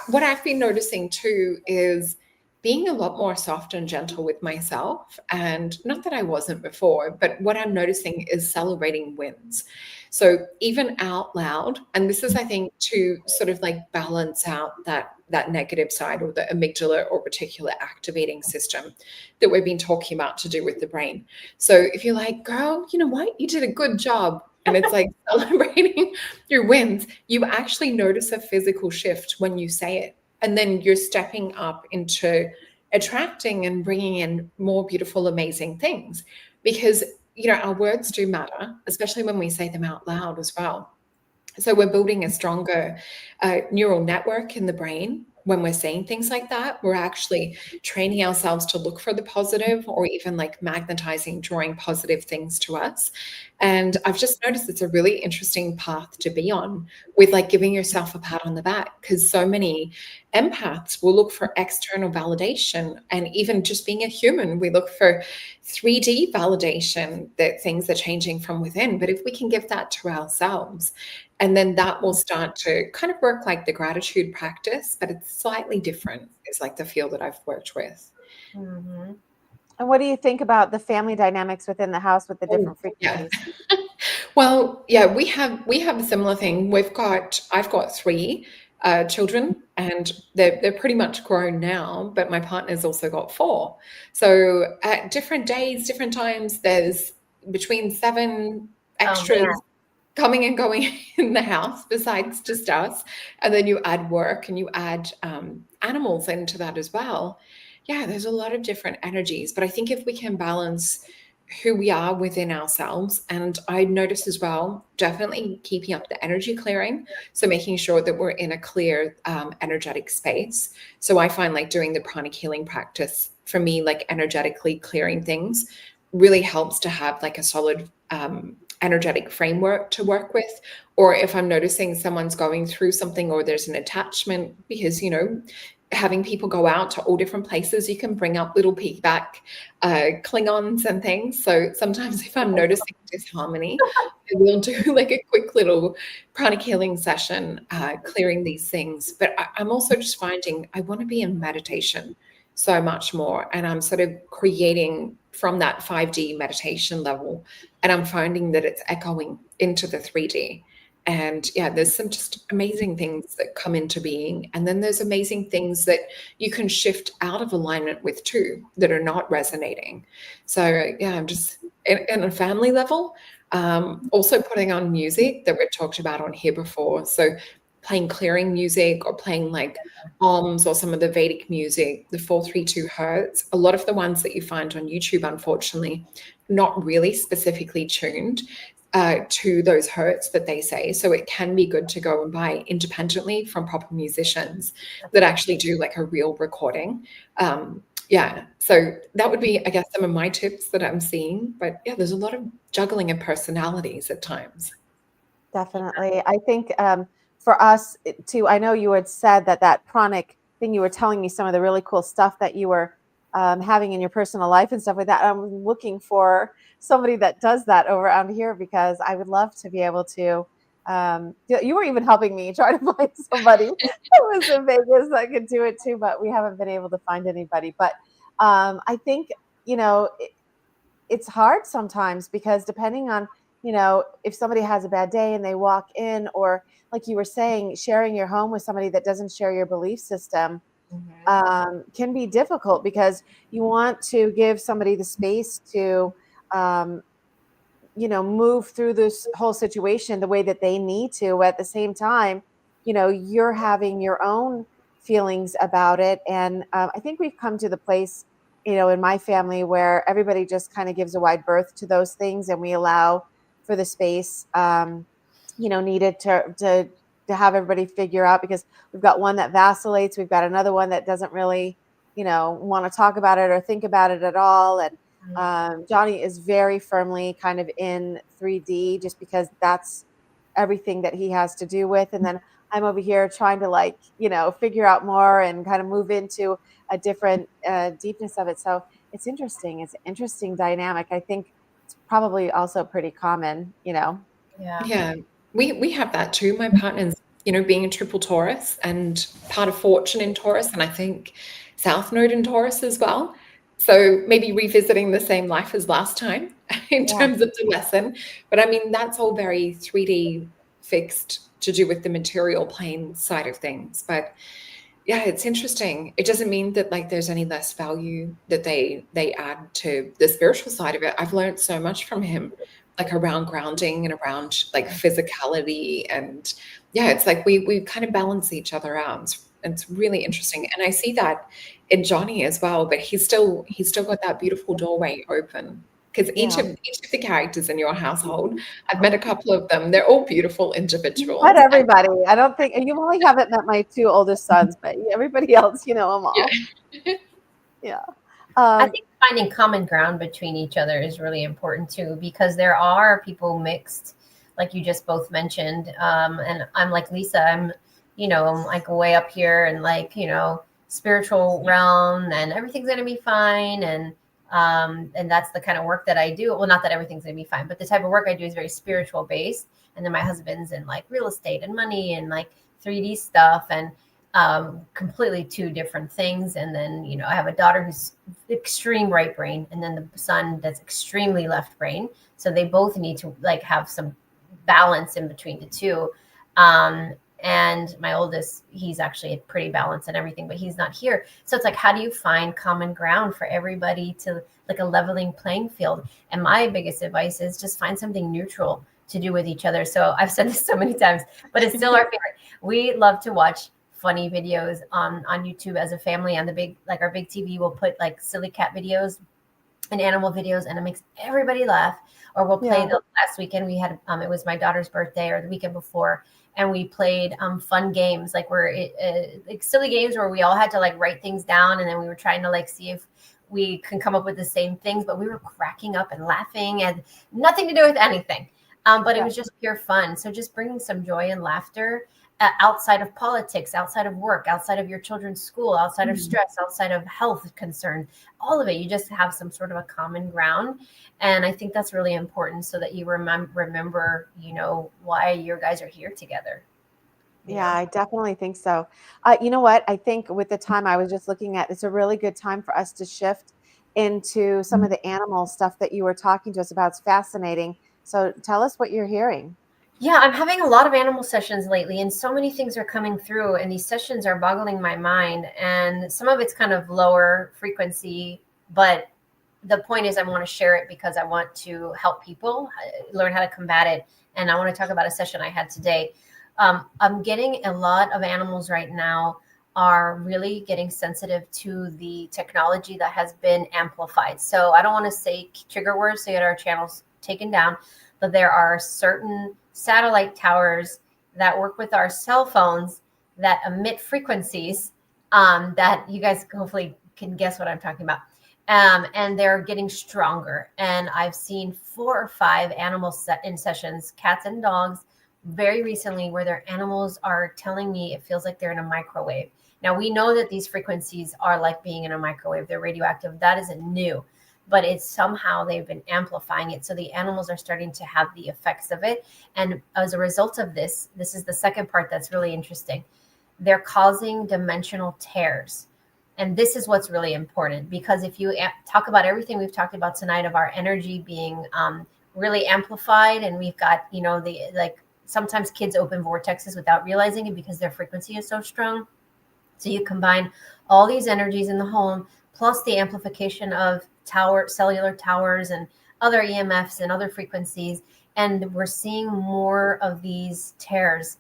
what I've been noticing too is being a lot more soft and gentle with myself. And not that I wasn't before, but what I'm noticing is celebrating wins. So even out loud, and this is, I think, to sort of like balance out that negative side, or the amygdala or reticular activating system that we've been talking about to do with the brain. So if you're like, girl, you know what? You did a good job. And it's like celebrating your wins, you actually notice a physical shift when you say it. And then you're stepping up into attracting and bringing in more beautiful, amazing things, because, our words do matter, especially when we say them out loud as well. So we're building a stronger neural network in the brain. When we're saying things like that, we're actually training ourselves to look for the positive, or even like magnetizing, drawing positive things to us. And I've just noticed it's a really interesting path to be on, with like giving yourself a pat on the back, because so many empaths will look for external validation. And even just being a human, we look for 3D validation, that things are changing from within. But if we can give that to ourselves, and then that will start to kind of work like the gratitude practice, but it's slightly different. It's like the field that I've worked with.
Mm-hmm. And what do you think about the family dynamics within the house with the different frequencies?
Yeah. Well, yeah, we have a similar thing. I've got 3 children, and they're pretty much grown now, but my partner's also got 4. So at different days, different times, there's between 7 extras coming and going in the house besides just us. And then you add work and you add animals into that as well. Yeah, there's a lot of different energies, but I think if we can balance who we are within ourselves, and I notice as well, definitely keeping up the energy clearing. So making sure that we're in a clear energetic space. So I find like doing the pranic healing practice, for me, like energetically clearing things really helps to have like a solid energetic framework to work with. Or if I'm noticing someone's going through something, or there's an attachment, because, having people go out to all different places, you can bring up little piggyback Klingons and things. So sometimes if I'm noticing disharmony, I will do like a quick little pranic healing session, clearing these things. But I'm also just finding I want to be in meditation so much more. And I'm sort of creating from that 5D meditation level. And I'm finding that it's echoing into the 3D. And yeah, there's some just amazing things that come into being. And then there's amazing things that you can shift out of alignment with too, that are not resonating. So yeah, I'm just in a family level, also putting on music that we've talked about on here before. So playing clearing music, or playing like OMS, or some of the Vedic music, the 432 hertz. A lot of the ones that you find on YouTube, unfortunately, not really specifically tuned to those hertz that they say. So it can be good to go and buy independently from proper musicians that actually do like a real recording. Yeah, so that would be, I guess, some of my tips that I'm seeing. But yeah, there's a lot of juggling of personalities at times.
Definitely. I think for us too, I know you had said that pranic thing, you were telling me some of the really cool stuff that you were having in your personal life and stuff like that. I'm looking for somebody that does that around here, because I would love to be able to. You were even helping me try to find somebody that was in Vegas that could do it too, but we haven't been able to find anybody. But I think, it's hard sometimes, because depending on, if somebody has a bad day and they walk in, or like you were saying, sharing your home with somebody that doesn't share your belief system, can be difficult because you want to give somebody the space to, um, move through this whole situation the way that they need to. At the same time, you're having your own feelings about it. And I think we've come to the place, in my family where everybody just kind of gives a wide berth to those things, and we allow for the space, needed to have everybody figure out, because we've got one that vacillates, we've got another one that doesn't really, want to talk about it or think about it at all. And Johnny is very firmly kind of in 3D, just because that's everything that he has to do with. And then I'm over here trying to, like, figure out more and kind of move into a different deepness of it. So it's interesting. It's an interesting dynamic. I think it's probably also pretty common.
Yeah, we have that too. My partner's, being a triple Taurus and part of fortune in Taurus, and I think South Node in Taurus as well. So maybe revisiting the same life as last time in terms of the lesson. But I mean, that's all very 3D fixed to do with the material plane side of things. But yeah, it's interesting. It doesn't mean that like there's any less value that they add to the spiritual side of it. I've learned so much from him, like around grounding and around like physicality. And yeah, it's like we kind of balance each other out. It's really interesting. And I see that in Johnny as well, but he's still got that beautiful doorway open. Because each of the characters in your household, I've met a couple of them. They're all beautiful individuals.
Not everybody. I don't think you only haven't met my two oldest sons, but everybody else, you know them all. Yeah.
I think finding common ground between each other is really important too, because there are people mixed, like you just both mentioned. And I'm like Lisa, I'm like way up here and like, spiritual realm, and everything's going to be fine. And that's the kind of work that I do. Well, not that everything's going to be fine, but the type of work I do is very spiritual based. And then my husband's in like real estate and money and like 3D stuff, and completely two different things. And then, I have a daughter who's extreme right brain, and then the son that's extremely left brain. So they both need to like have some balance in between the two. And my oldest, he's actually pretty balanced and everything, but he's not here. So it's like, how do you find common ground for everybody to like a leveling playing field? And my biggest advice is just find something neutral to do with each other. So I've said this so many times, but it's still our favorite. We love to watch funny videos on YouTube as a family. On the our big TV, we'll put like silly cat videos and animal videos, and it makes everybody laugh. Or we'll play the last weekend we had, it was my daughter's birthday, or the weekend before, and we played fun games, like like silly games where we all had to like write things down, and then we were trying to like see if we can come up with the same things, but we were cracking up and laughing, and nothing to do with anything. But it was just pure fun. So just bringing some joy and laughter outside of politics, outside of work, outside of your children's school, outside of stress, outside of health concern, all of it. You just have some sort of a common ground. And I think that's really important, so that you remember, why you guys are here together.
Yeah, I definitely think so. You know what? I think with the time I was just looking at, it's a really good time for us to shift into some of the animal stuff that you were talking to us about. It's fascinating. So tell us what you're hearing.
Yeah, I'm having a lot of animal sessions lately, and so many things are coming through, and these sessions are boggling my mind. And some of it's kind of lower frequency, but the point is I want to share it because I want to help people learn how to combat it. And I want to talk about a session I had today. I'm getting a lot of animals right now are really getting sensitive to the technology that has been amplified. So I don't want to say trigger words to get our channels taken down, but there are certain satellite towers that work with our cell phones that emit frequencies that you guys hopefully can guess what I'm talking about. And they're getting stronger. And I've seen 4 or 5 animals in sessions, cats and dogs, very recently, where their animals are telling me it feels like they're in a microwave. Now, we know that these frequencies are like being in a microwave. They're radioactive. That isn't new. But it's somehow they've been amplifying it. So the animals are starting to have the effects of it. And as a result of this is the second part that's really interesting. They're causing dimensional tears. And this is what's really important, because if you talk about everything we've talked about tonight of our energy being really amplified, and we've got, sometimes kids open vortexes without realizing it because their frequency is so strong. So you combine all these energies in the home, plus the amplification of cellular towers and other EMFs and other frequencies. And we're seeing more of these tears,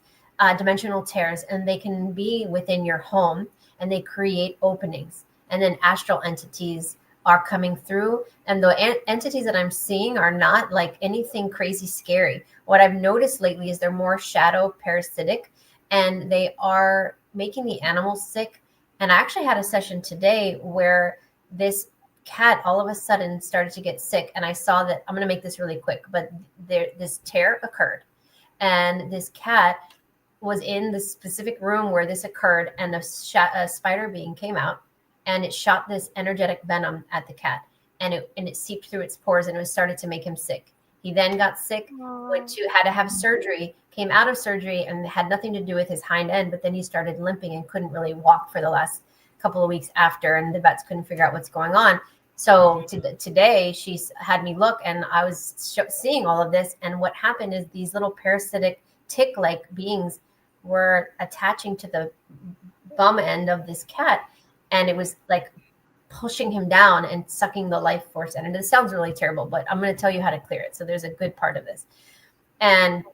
dimensional tears, and they can be within your home and they create openings. And then astral entities are coming through. And the entities that I'm seeing are not like anything crazy scary. What I've noticed lately is they're more shadow parasitic, and they are making the animals sick. And I actually had a session today where this cat all of a sudden started to get sick. And I saw that, I'm going to make this really quick, but this tear occurred. And this cat was in the specific room where this occurred, and a spider being came out, and it shot this energetic venom at the cat, and it seeped through its pores, and it started to make him sick. He then got sick, had to have surgery, came out of surgery, and had nothing to do with his hind end, but then he started limping and couldn't really walk for the last couple of weeks after, and the vets couldn't figure out what's going on. So today she's had me look, and I was seeing all of this, and what happened is these little parasitic tick-like beings were attaching to the bum end of this cat, and it was like pushing him down and sucking the life force in. And it sounds really terrible, but I'm going to tell you how to clear it. So there's a good part of this. And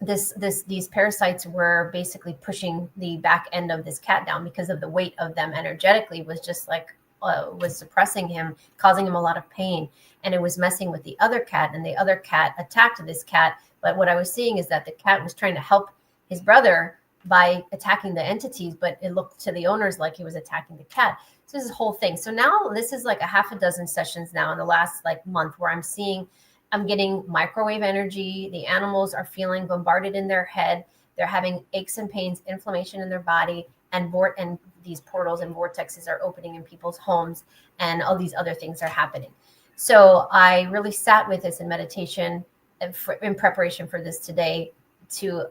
these parasites were basically pushing the back end of this cat down because of the weight of them energetically was just like, was suppressing him, causing him a lot of pain. And it was messing with the other cat, and the other cat attacked this cat. But what I was seeing is that the cat was trying to help his brother by attacking the entities, but it looked to the owners like he was attacking the cat. So this is a whole thing. So now this is like a half a dozen sessions now in the last like month where I'm getting microwave energy. The animals are feeling bombarded in their head. They're having aches and pains, inflammation in their body, and these portals and vortexes are opening in people's homes, and all these other things are happening. So I really sat with this in meditation in preparation for this today to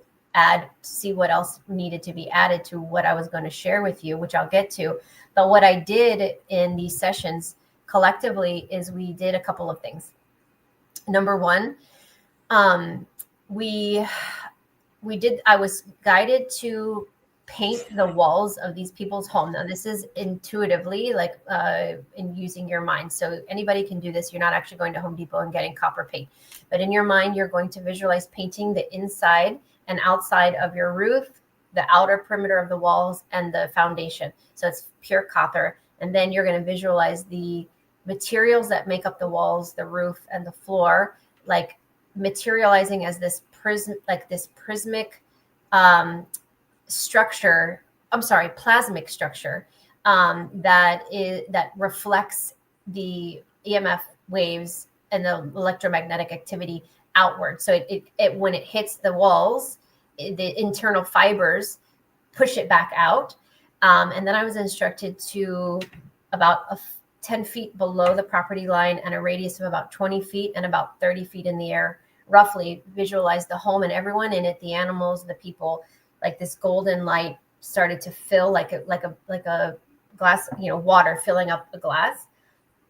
see what else needed to be added to what I was going to share with you, which I'll get to. But what I did in these sessions collectively is we did a couple of things. Number one, I was guided to paint the walls of these people's home. Now, this is intuitively, like in using your mind. So anybody can do this. You're not actually going to Home Depot and getting copper paint. But in your mind, you're going to visualize painting the inside and outside of your roof, the outer perimeter of the walls, and the foundation. So it's pure copper. And then you're going to visualize the materials that make up the walls, the roof, and the floor, like materializing as this plasmic structure that reflects the EMF waves and the electromagnetic activity outward. So it when it hits the walls, the internal fibers push it back out. And then I was instructed to about 10 feet below the property line and a radius of about 20 feet and about 30 feet in the air, roughly visualize the home and everyone in it, the animals, the people, like this golden light started to fill like a glass, water filling up a glass.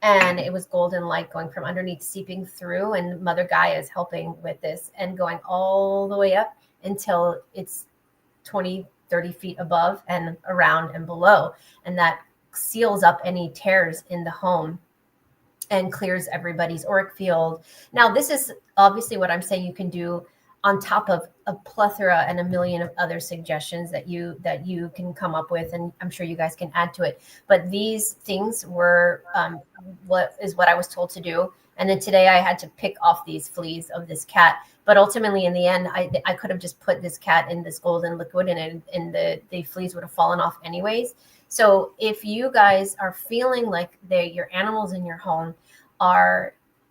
And it was golden light going from underneath, seeping through, and Mother Gaia is helping with this and going all the way up until it's 20, 30 feet above and around and below. And that seals up any tears in the home and clears everybody's auric field. Now, this is obviously what I'm saying you can do on top of a plethora and a million of other suggestions that you can come up with, and I'm sure you guys can add to it. But these things were what I was told to do. And then today I had to pick off these fleas of this cat. But ultimately, in the end, I could have just put this cat in this golden liquid, and the fleas would have fallen off anyways. So if you guys are feeling like your animals in your home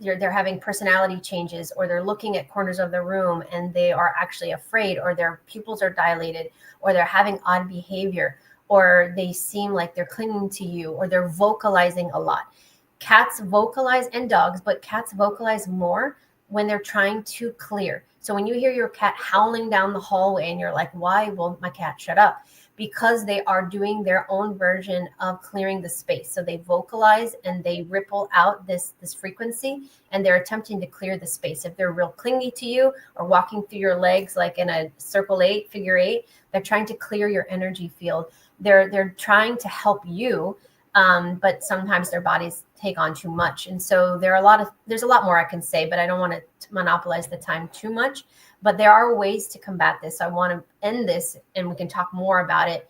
they're having personality changes, or they're looking at corners of the room and they are actually afraid, or their pupils are dilated, or they're having odd behavior, or they seem like they're clinging to you, or they're vocalizing a lot. Cats vocalize, and dogs, but cats vocalize more when they're trying to clear. So when you hear your cat howling down the hallway and you're like, why won't my cat shut up? Because they are doing their own version of clearing the space. So they vocalize and they ripple out this frequency, and they're attempting to clear the space. If they're real clingy to you or walking through your legs like in a figure eight, they're trying to clear your energy field. they're trying to help you, but sometimes their bodies take on too much. And so there's a lot more I can say, but I don't want to monopolize the time too much. But there are ways to combat this. So I want to end this, and we can talk more about it.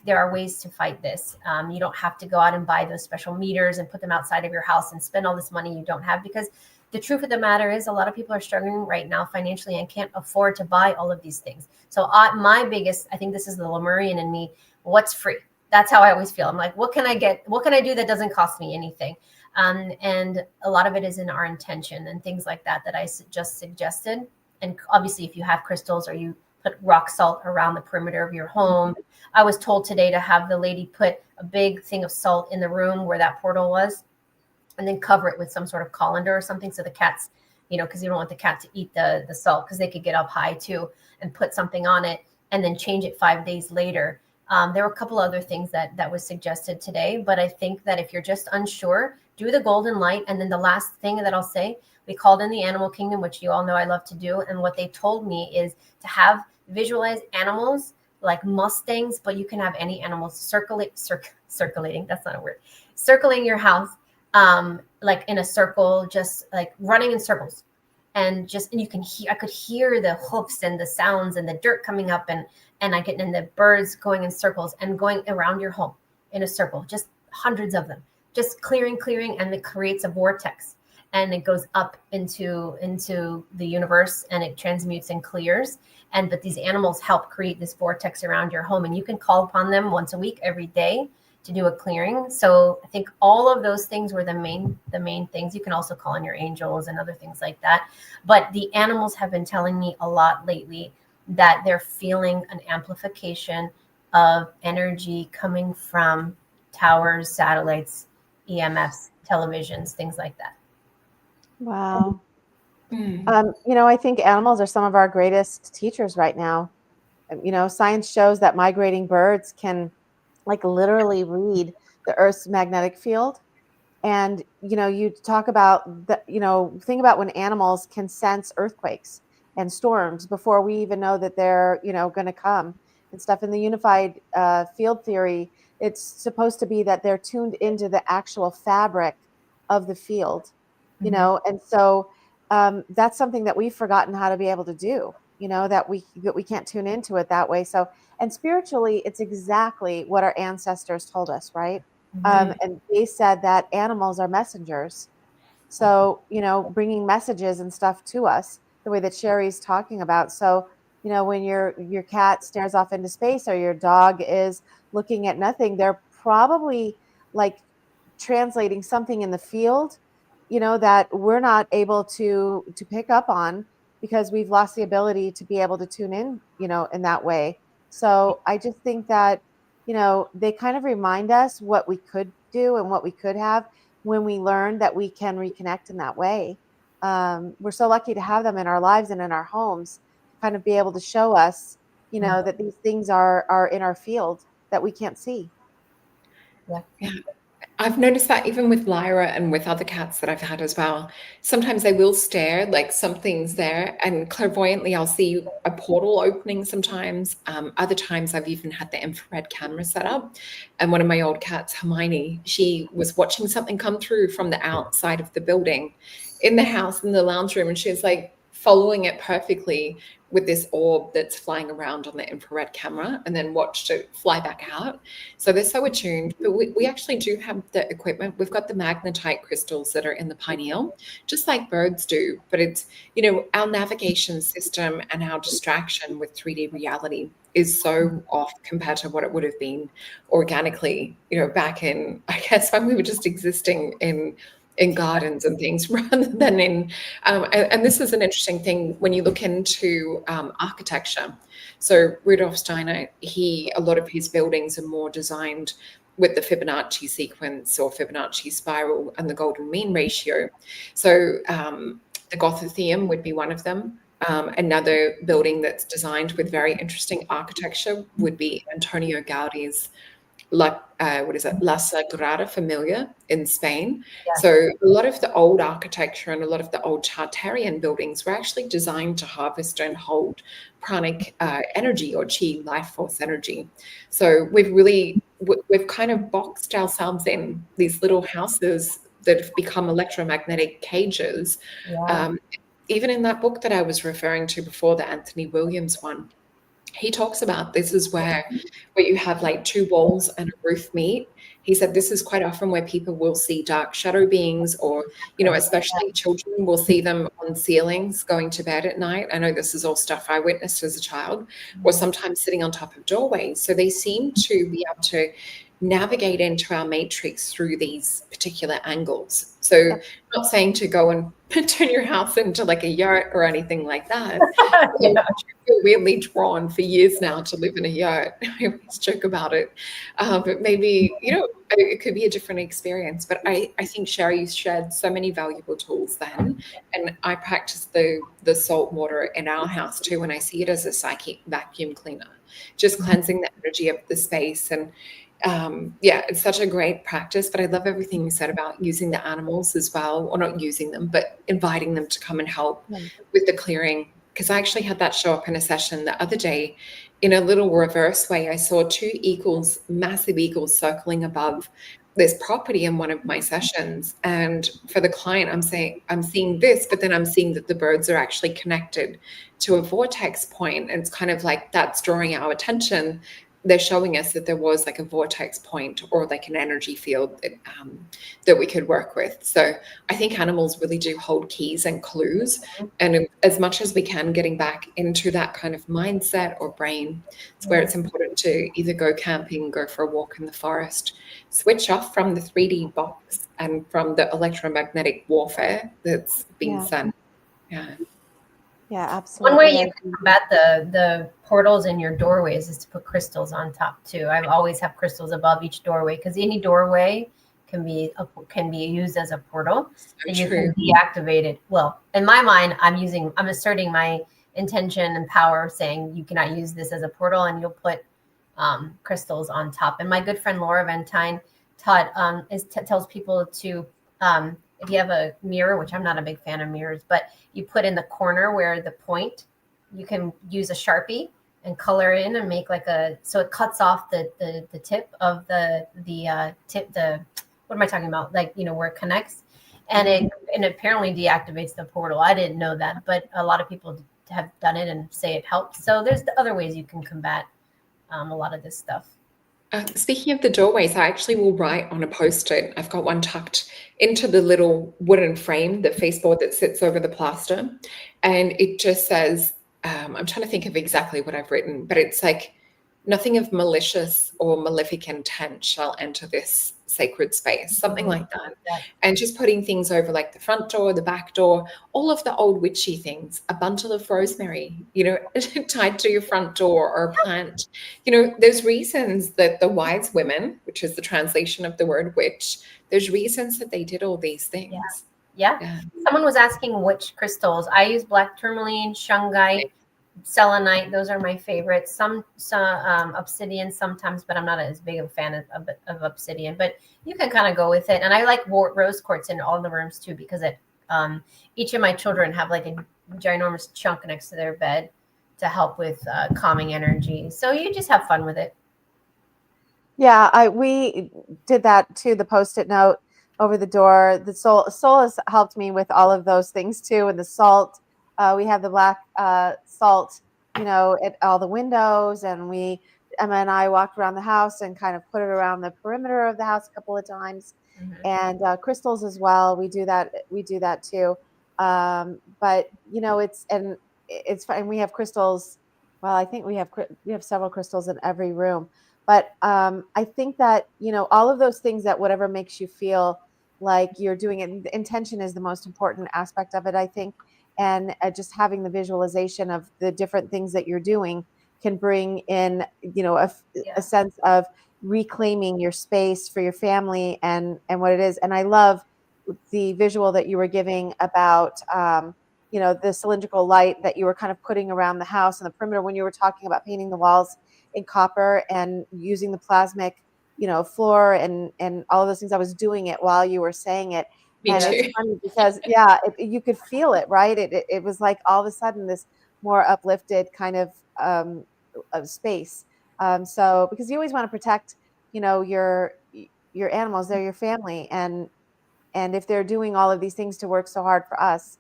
There are ways to fight this. You don't have to go out and buy those special meters and put them outside of your house and spend all this money you don't have, because the truth of the matter is a lot of people are struggling right now financially and can't afford to buy all of these things. So I think this is the Lemurian in me. What's free? That's how I always feel. I'm like, what can I get? What can I do that doesn't cost me anything? And a lot of it is in our intention and things like that I just suggested. And obviously, if you have crystals or you put rock salt around the perimeter of your home. I was told today to have the lady put a big thing of salt in the room where that portal was, and then cover it with some sort of colander or something, so the cats, because you don't want the cat to eat the salt, because they could get up high too, and put something on it and then change it 5 days later. There were a couple other things that was suggested today, but I think that if you're just unsure, do the golden light. And then the last thing that I'll say, we called in the animal kingdom, which you all know I love to do. And what they told me is to have visualize animals like mustangs, but you can have any animals circulating. That's not a word. Circling your house, like in a circle, just like running in circles. And you can hear, I could hear the hoofs and the sounds and the dirt coming up, and the birds going in circles and going around your home in a circle, just hundreds of them, just clearing, and it creates a vortex, and it goes up into the universe, and it transmutes and clears. But these animals help create this vortex around your home, and you can call upon them once a week, every day, to do a clearing. So I think all of those things were the main things. You can also call on your angels and other things like that. But the animals have been telling me a lot lately that they're feeling an amplification of energy coming from towers, satellites, EMFs, televisions, things like that.
Wow. I think animals are some of our greatest teachers right now. Science shows that migrating birds can literally read the Earth's magnetic field. And, you talk about think about when animals can sense earthquakes and storms before we even know that they're, going to come and stuff. In the unified field theory, it's supposed to be that they're tuned into the actual fabric of the field, and so that's something that we've forgotten how to be able to do, that we can't tune into it that way. So, and spiritually, it's exactly what our ancestors told us, right? And they said that animals are messengers. So, bringing messages and stuff to us, the way that Sherri's talking about. So, when your cat stares off into space or your dog is looking at nothing, they're probably translating something in the field, that we're not able to pick up on because we've lost the ability to be able to tune in, in that way. So I just think that, they kind of remind us what we could do and what we could have when we learn that we can reconnect in that way. We're so lucky to have them in our lives and in our homes, kind of be able to show us, that these things are in our field that we can't see.
Yeah. I've noticed that even with Lyra and with other cats that I've had as well. Sometimes they will stare like something's there, and clairvoyantly I'll see a portal opening sometimes. Other times I've even had the infrared camera set up, and one of my old cats, Hermione, she was watching something come through from the outside of the building in the house in the lounge room, and she was like following it perfectly with this orb that's flying around on the infrared camera, and then watched it fly back out. So they're so attuned. But we actually do have the equipment. We've got the magnetite crystals that are in the pineal, just like birds do. But it's, our navigation system and our distraction with 3D reality is so off compared to what it would have been organically, back in, I guess, when we were just existing in gardens and things rather than in, and this is an interesting thing when you look into architecture. So Rudolf Steiner, a lot of his buildings are more designed with the Fibonacci sequence or Fibonacci spiral and the golden mean ratio. So the Gothitheum would be one of them. Another building that's designed with very interesting architecture would be Antonio Gaudi's La La Sagrada Familia in Spain.
Yes.
So a lot of the old architecture and a lot of the old Chartarian buildings were actually designed to harvest and hold pranic energy or chi, life force energy. So we've kind of boxed ourselves in these little houses that have become electromagnetic cages.
Yeah.
Even in that book that I was referring to before, the Anthony Williams one, he talks about this is where you have like two walls and a roof meet. He said this is quite often where people will see dark shadow beings, or, especially children will see them on ceilings going to bed at night. I know this is all stuff I witnessed as a child, or sometimes sitting on top of doorways. So they seem to be able to navigate into our matrix through these particular angles. So not saying to go and turn your house into like a yurt or anything like that.
Yeah.
I feel weirdly drawn for years now to live in a yurt. I always joke about it. But maybe, it could be a different experience. But I think Sherri shared so many valuable tools then. And I practice the salt water in our house too, and I see it as a psychic vacuum cleaner, just cleansing the energy of the space. And it's such a great practice. But I love everything you said about using the animals as well, or not using them, but inviting them to come and help with the clearing. Because I actually had that show up in a session the other day in a little reverse way. I saw two eagles, massive eagles, circling above this property in one of my sessions. And for the client, I'm seeing this, but then I'm seeing that the birds are actually connected to a vortex point. And it's kind of like that's drawing our attention. They're showing us that there was like a vortex point or like an energy field that we could work with. So I think animals really do hold keys and clues. And as much as we can, getting back into that kind of mindset or brain, it's where it's important to either go camping, go for a walk in the forest, switch off from the 3D box and from the electromagnetic warfare that's being sent.
Yeah, absolutely.
One way you can combat the portals in your doorways is to put crystals on top too. I always have crystals above each doorway, because any doorway can be used as a portal, and you can deactivate it. Well, in my mind, I'm asserting my intention and power, saying you cannot use this as a portal, and you'll put crystals on top. And my good friend Laura Ventine tells people to if you have a mirror, which I'm not a big fan of mirrors, but you put in the corner where the point, you can use a Sharpie and color in and make so it cuts off the tip of the what am I talking about? Where it connects, and it apparently deactivates the portal. I didn't know that, but a lot of people have done it and say it helps. So there's the other ways you can combat a lot of this stuff.
Speaking of the doorways, I actually will write on a Post-it. I've got one tucked into the little wooden frame, the faceboard that sits over the plaster. And it just says, I'm trying to think of exactly what I've written, but it's like, nothing of malicious or malefic intent shall enter this sacred space, something like that. And just putting things over like the front door, the back door, all of the old witchy things, a bundle of rosemary, tied to your front door, or a plant. There's reasons that the wise women, which is the translation of the word witch, there's reasons that they did all these things.
Yeah. Someone was asking which crystals. I use black tourmaline, shungite, selenite. Those are my favorites. Some obsidian sometimes, but I'm not as big of a fan of obsidian. But you can kind of go with it. And I like rose quartz in all the rooms too, because each of my children have like a ginormous chunk next to their bed to help with calming energy. So you just have fun with it.
Yeah, we did that too. The Post-it note over the door. The soul has helped me with all of those things too, and the salt. We have the black salt, at all the windows, and Emma and I walked around the house and kind of put it around the perimeter of the house a couple of times, and crystals as well. We do that too. But it's fine. We have crystals. Well, I think we have several crystals in every room. But I think that all of those things, that whatever makes you feel like you're doing it, the intention is the most important aspect of it, I think. And just having the visualization of the different things that you're doing can bring in, a sense of reclaiming your space for your family and what it is. And I love the visual that you were giving about, the cylindrical light that you were kind of putting around the house and the perimeter when you were talking about painting the walls in copper and using the plasmic floor and all of those things. I was doing it while you were saying it.
Me
And
too.
it's funny because, yeah, you could feel it, right? It was like all of a sudden this more uplifted kind of space. So because you always want to protect, your animals, they're your family, and if they're doing all of these things to work so hard for us,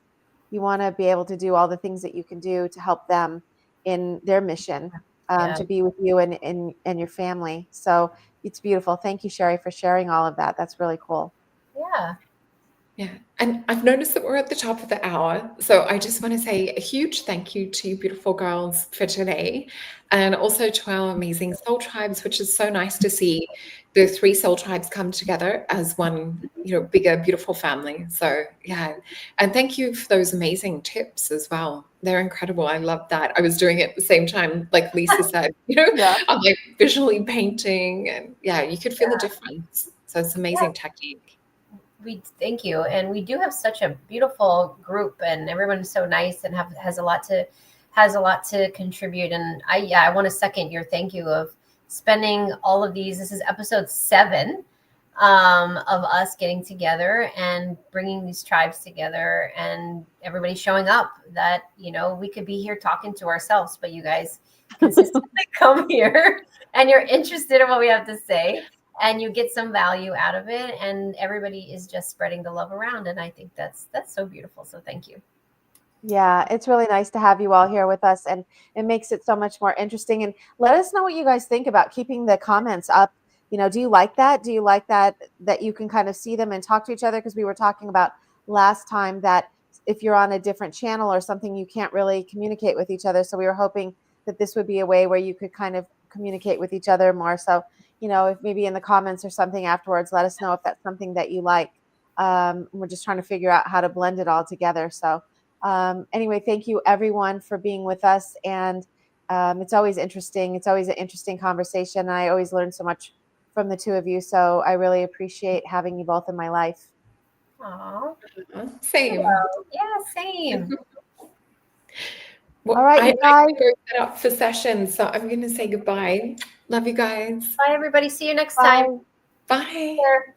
you want to be able to do all the things that you can do to help them in their mission,
Yeah.
to be with you and your family. So it's beautiful. Thank you, Sherri, for sharing all of that. That's really cool.
Yeah.
Yeah, and I've noticed that we're at the top of the hour. So I just want to say a huge thank you to you beautiful girls for today, and also to our amazing soul tribes, which is so nice to see the 3 soul tribes come together as one, bigger, beautiful family. So yeah, and thank you for those amazing tips as well. They're incredible. I love that. I was doing it at the same time, like Lisa said,
Yeah.
I'm like visually painting, and yeah, you could feel the difference. So it's amazing technique.
We thank you, and we do have such a beautiful group, and everyone's so nice and has a lot to contribute. And I want to second your thank you of spending all of these. This is episode 7 of us getting together and bringing these tribes together, and everybody showing up. That we could be here talking to ourselves, but you guys consistently come here, and you're interested in what we have to say. And you get some value out of it, and everybody is just spreading the love around. And I think that's so beautiful. So thank you.
Yeah, it's really nice to have you all here with us, and it makes it so much more interesting. And let us know what you guys think about keeping the comments up. Do you like that? Do you like that you can kind of see them and talk to each other? Because we were talking about last time that if you're on a different channel or something, you can't really communicate with each other. So we were hoping that this would be a way where you could kind of communicate with each other more. So, if maybe in the comments or something afterwards, let us know if that's something that you like. We're just trying to figure out how to blend it all together. So anyway, thank you everyone for being with us. And it's always interesting. It's always an interesting conversation. I always learn so much from the two of you. So I really appreciate having you both in my life.
Aww.
Same.
Yeah, same.
Well,
all right, you guys.
I go set up for sessions, so I'm going to say goodbye. Love you guys.
Bye, everybody. See you next
Bye.
time.
Bye.
Sure.